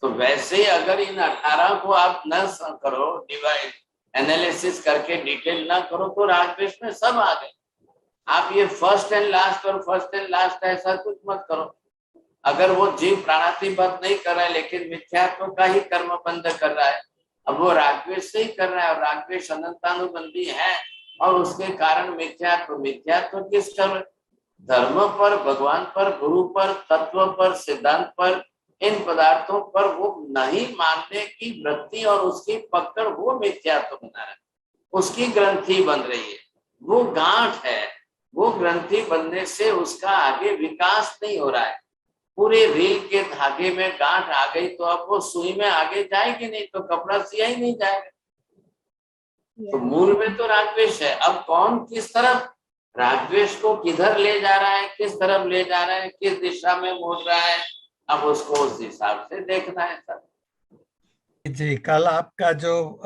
तो वैसे अगर इन 18 को आप न करो, डिवाइड एनालिसिस करके डिटेल ना करो, तो राग द्वेष में सब आ गए। आप ये फर्स्ट एंड लास्ट और फर्स्ट एंड लास्ट ऐसा कुछ मत करो। अगर वो जीव प्राणातिपात नहीं कर रहा है लेकिन मिथ्यात्व का ही कर्म बंध कर रहा है, अब वो रागद्वेष से ही कर रहा है, और रागद्वेष अनंतानुबंधी है, और उसके कारण मिथ्यात्व किस कर्म? धर्म पर, भगवान पर, गुरु पर, तत्व पर, सिद्धांत पर, इन पदार्थों पर वो नहीं मानने की वृत्ति और उसकी पकड़, वो मिथ्यात्व बना रहा है। उसकी ग्रंथि बन रही है, वो गांठ है। वो ग्रंथि बनने से उसका आगे विकास नहीं हो रहा है। पूरे रील के धागे में गांठ आ गई तो अब वो सुई में आगे जाएगी नहीं, तो कपड़ा सिया ही नहीं जाएगा। तो मूल में तो रागद्वेष है। अब कौन किस तरफ रागद्वेष को किधर ले जा रहा है, किस तरफ ले जा रहा है, किस दिशा में मोड़ रहा है, अब उसको उस हिसाब से देखना है सब। जी, कल आपका जो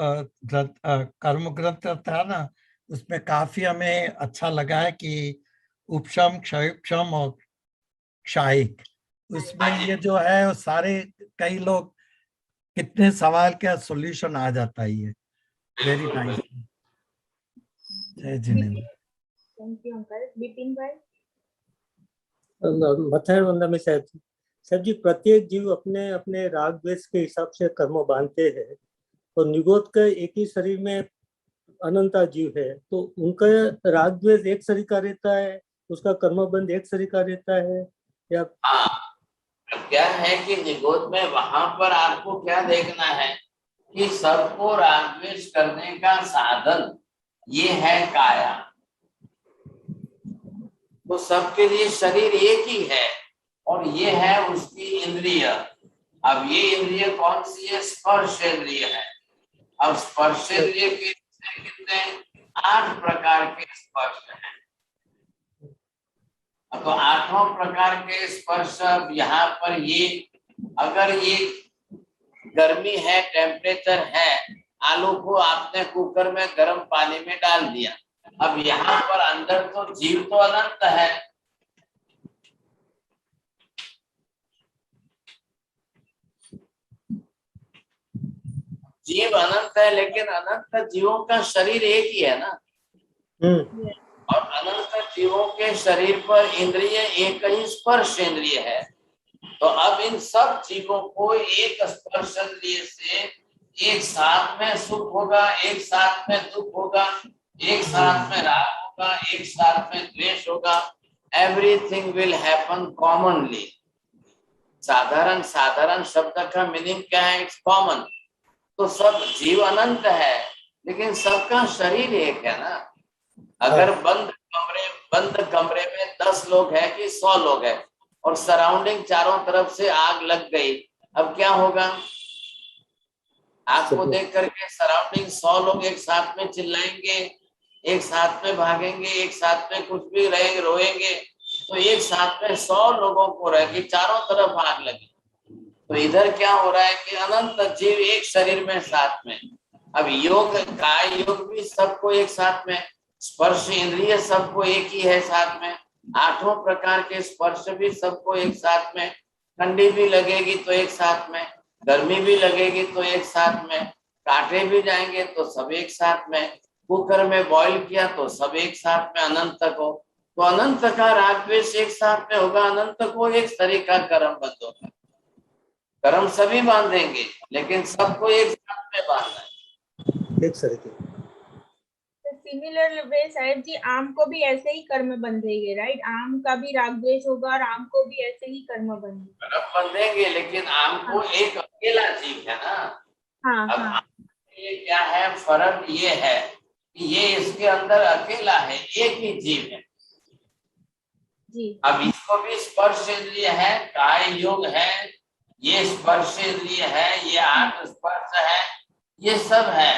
कर्म ग्रंथ था ना, उसमें काफी हमें अच्छा लगा है कि उपशम, क्षयक्षम और क्षायिक, उसमें ये जो है वो सारे, कई लोग कितने सवाल का सॉल्यूशन आ जाता है। ये वेरी नाइस। जय Jinendra. Thank you uncle. Bipin भाई। मथुरा वंदना में साहब जी, प्रत्येक जीव अपने अपने राग द्वेष के हिसाब से कर्म बांधते हैं, और निगोद का एक ही शरीर में अनंता जीव है, तो उनका राग द्वेष एक सरीका रहता है, उसका कर्म बंध एक सरीका रहता है, या हाँ, क्या है कि निगोद में वहां पर आपको क्या देखना है कि सबको राग द्वेष करने का साधन ये है काया। तो सबके लिए शरीर एक ही है, और ये है उसकी इंद्रिय। अब ये इंद्रिय कौन सी है? स्पर्श इंद्रिय है। अब स्पर्श इंद्रिय के कितने? 8 प्रकार के स्पर्श हैं। तो 8 प्रकार के स्पर्श। अब यहाँ पर ये, अगर ये गर्मी है, टेम्परेचर है, आलू को आपने कुकर में गर्म पानी में डाल दिया, अब यहाँ पर अंदर तो जीव तो अनंत है, जीव अनंत है, लेकिन अनंत जीवों का शरीर एक ही है ना। और अनंत जीवों के शरीर पर इंद्रिय एक ही स्पर्श इंद्रिय है। तो अब इन सब जीवों को एक स्पर्श इंद्रिय से एक साथ में सुख होगा, एक साथ में दुख होगा, एक साथ में राग होगा, एक साथ में द्वेष होगा। Everything will happen commonly. साधारण साधारण शब्द का मीनिंग क्या है? It's common. तो सब जीव अनंत है, लेकिन सबका शरीर एक है ना। अगर बंद कमरे में 10 लोग हैं कि 100 लोग हैं, और सराउंडिंग चारों तरफ से आग लग गई, अब क्या होगा? आग को देख करके सराउंडिंग 100 लोग एक साथ में चिल्लाएंगे, एक साथ में भागेंगे, एक साथ में कुछ भी रहेंगे, रोएंगे। तो एक साथ में 100 लोगों को रह कि चारों तरफ आग लगी। तो इधर क्या हो रहा है कि अनंत जीव एक शरीर में साथ में। अब योग, काय योग भी सबको एक साथ में, स्पर्श इंद्रिय सबको एक ही है साथ में, 8 प्रकार के स्पर्श भी सबको एक साथ में। ठंडी भी लगेगी तो एक साथ में, गर्मी भी लगेगी तो एक साथ में, काटे भी जाएंगे तो सब एक साथ में, कुकर में बॉईल किया तो सब एक साथ में अनंत को। तो अनंत का राग द्वेष एक साथ में होगा, अनंत को एक शरीर का कर्म बंध होगा। कर्म सभी बांधेंगे, लेकिन सबको एक साथ में बांधना है, एक शरीर। सिमिलर वे साहिब जी, आम को भी ऐसे ही कर्म बंधेंगे, राइट? आम का भी राग द्वेष होगा और आम को भी ऐसे ही कर्म बंधेंगे। कर्म बंधेंगे, लेकिन आम को एक अकेला जीव है ना। हाँ, अब हाँ। ये क्या है? फर्क ये है कि ये इसके अंदर अकेला है, एक ही जीव है जी। अब इसको भी स्पर्श इंद्रिय है, काय योग है, ये स्पर्श इंद्रिय है, ये 8 स्पर्श है, ये सब है,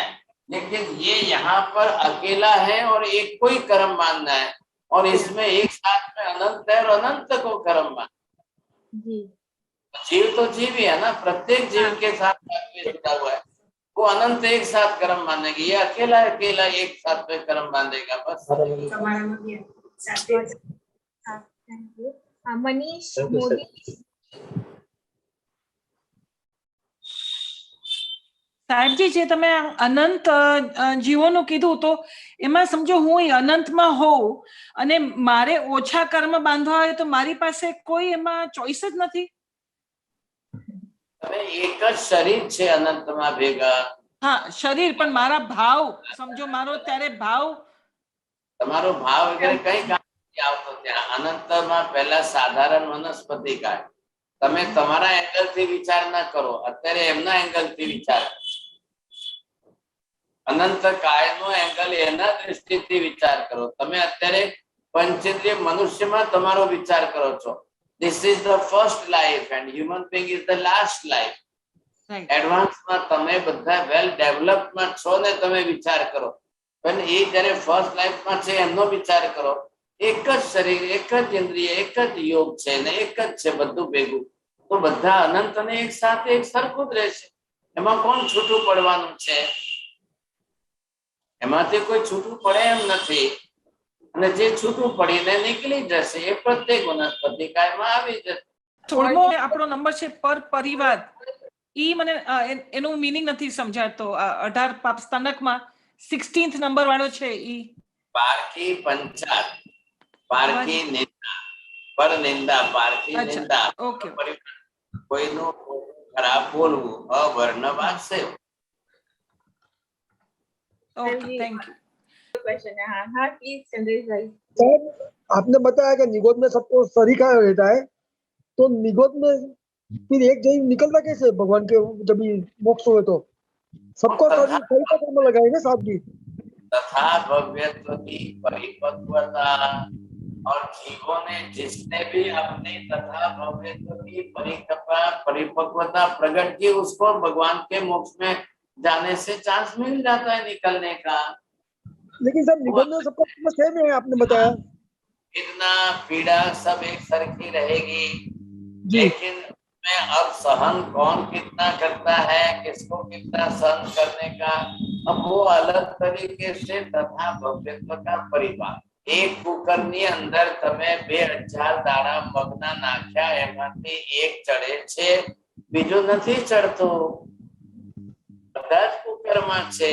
लेकिन ये यहाँ पर अकेला है और एक कोई कर्म मानना है, और इसमें एक साथ में अनंत है और अनंत को कर्म मानना। जी। जीव तो जीव ही है ना, प्रत्येक जीव के साथ जुड़ा हुआ है, वो अनंत एक साथ कर्म मानेगी, ये अकेला अकेला एक साथ में कर्म बांधेगा बस। मनीष मोदी। સાહેબજી, જે તમે અનંત જીવોનું કીધું, તો એમાં સમજો હું અનંતમાં હોઉં અને મારે ઓછા કર્મ બાંધવા હોય તો મારી પાસે કોઈ એમાં ચોઈસ જ નથી? એક જ શરીર છે અનંતમાં ભેગા. હા, શરીર, પણ મારા ભાવ સમજો, મારો ત્યારે ભાવ, તમારો ભાવ વગેરે કઈ કામ નથી આવતો ત્યાં. અનંતમાં પહેલા સાધારણ વનસ્પતિ કાળ, તમે તમારા એંગલ થી વિચાર ના કરો, અત્યારે એમના એંગલ થી વિચાર કરો. અનંત કાળ નો એંગલ એના દ્રષ્ટિથી વિચાર કરો. તમે અત્યારે પંચેન્દ્રિય મનુષ્યમાં તમારો વિચાર કરો છો. This is the first life and human being is the last life. Right એડવાન્સમાં તમે બધા વેલ ડેવલપમાં છો ને તમે વિચાર કરો, પણ એ જ્યારે ફર્સ્ટ લાઈફમાં છે એમનો વિચાર કરો. એક જ શરીર, એક જ ઇન્દ્રિય, એક જ યોગ છે ને એક જ છે બધું ભેગું, તો બધા અનંત અને એક સાથે એક સરખું જ રહેશે. એમાં કોણ છૂટું પડવાનું છે? એમાંથી કોઈ છૂટું પડે એમ નથી. અને જે છૂટું પડીને નીકળી જશે એ પ્રત્યેક વનસ્પતિ કાયમાં આવી જશે. 16મો આપણો નંબર છે પર પરિવાર. ઈ મને એનું મીનિંગ નથી સમજાતો. 18 પાપ સ્તનકમાં 16th નંબર વાળો છે ઈ. પારકી પંચાત, પારકી નિંદા, પર નિંદા, પારકી નિંદા, ઓકે કોઈનું ખરાબ બોલવું, અવર્ણવાદ છે. Okay thank you. क्वेश्चन है. हाँ हाँ प्लीज चंद्रेश भाई. सर, आपने बताया कि निगोद में सबको सरीखा रहता है, तो निगोद में फिर एक जन निकलता कैसे भगवान के जब ये मोक्ष हुए तो सबको सरीखा कर्म लगाएंगे साहब जी. तथा भव्यत्व की परिपक्वता और जीवों ने जिसने भी अपनी तथा भव्यत्व की परिपक्वता प्रकट की उसको भगवान के मोक्ष में जाने से चांस मिल जाता है निकलने का. लेकिन सर निगोद में सबको सेम है, आपने बताया. इतना पीड़ा सब एक सरखी रहेगी, जी. लेकिन में अब सहन कौन कितना करता है, किसको कितना सहन करने का, अब वो अलग तरीके से तथा भव्यत्व का परिवार. एक कुकરની અંદર તમે 2000 દાણા મગના નાખ્યા, એમાંથી એક ચડે છે, બીજું નથી ચડતો. બધા જ કુકરમાં છે,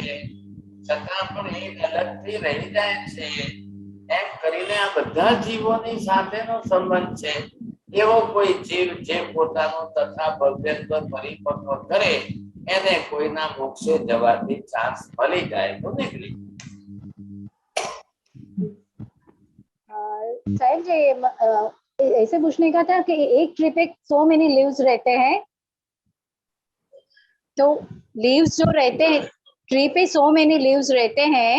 છતાં પણ એક અલગથી રહી જાય છે. એમ કરીને આ બધા જીવોની સાથેનો સંબંધ છે. એવો કોઈ જીવ જે પોતાનો તથા ભવ્યત્વ પરિપક્વ કરે એને કોઈના મોક્ષે જવાથી ચાન્સ મળી જાય તો નીકળી. साहब जी ऐसे पूछने का था कि एक ट्री पे so many leaves रहते हैं, तो leaves जो रहते हैं ट्री पे so many leaves रहते हैं,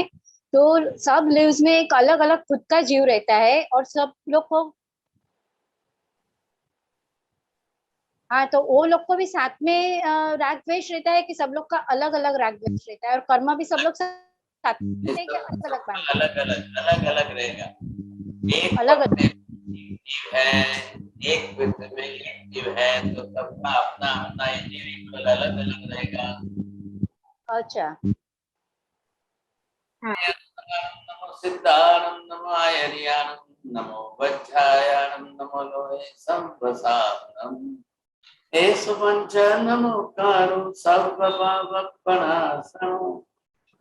तो सब leaves में एक अलग अलग खुद का जीव रहता है और सब लोग को, हाँ तो वो लोग को भी साथ में राग द्वेष रहता है कि सब लोग का अलग अलग राग द्वेष रहता है, और कर्म भी सब लोग साथ में अलग अलग रहेगा. एक अलग जीव है, एक वित्त में एक जीव है, तो सबका अपना अपना इंडिविजुअल अलग अलग रहेगा. अच्छा. नमो सिद्धानम, नमो आयर्यानम, नमो वज्रायानम, नमो लोहे संप्रसारणम. एषु पंच नमोकारो सर्वपापनाशनो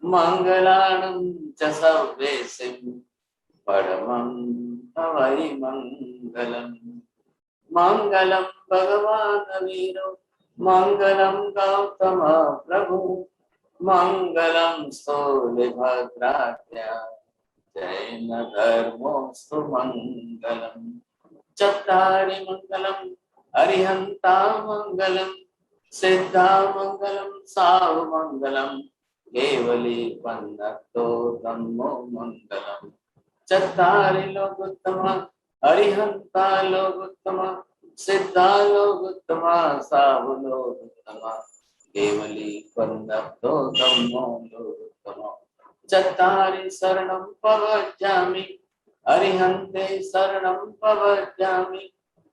मंगलानं च सर्वेषां परमं हवै मंगलम्. मंगलम भगवान वीरो, मंगलम गौतम प्रभु, मंगलम स्थूलभद्रात्या, जैन धर्मोस्तु मंगलम. चत्तारि मंगलम अरिहंता मंगलम, सिद्धा मंगलम, साव मंगलम, केवली पन्नतो धम्मो मंगलम. चत्तारि लोकोत्तम अरिहंता लोकोत्तम, सिद्धा लोकोत्तम, साव लोकोत्तम, केवली पन्नतो धम्मो लोकोत्तम. चत्तारि शरणं प्रवक्ष्यामि, अरिहन्ते शरणं प्रवक्ष्यामि,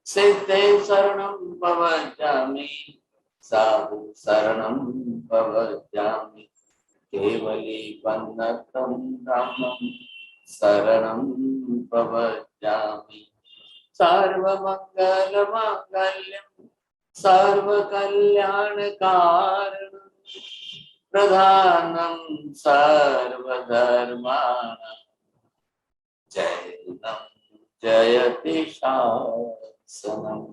सिद्धे शरणं प्रवक्ष्यामि, साधु शरणं प्रवक्ष्यामि, केवली पन्नतं धम्मं शरणं प्रवक्ष्यामि. सर्वमङ्गलमाङ्गल्यं सर्वकल्याणकारणं, प्रधानं सर्वधर्माणां, जयनं जयति शासनम्.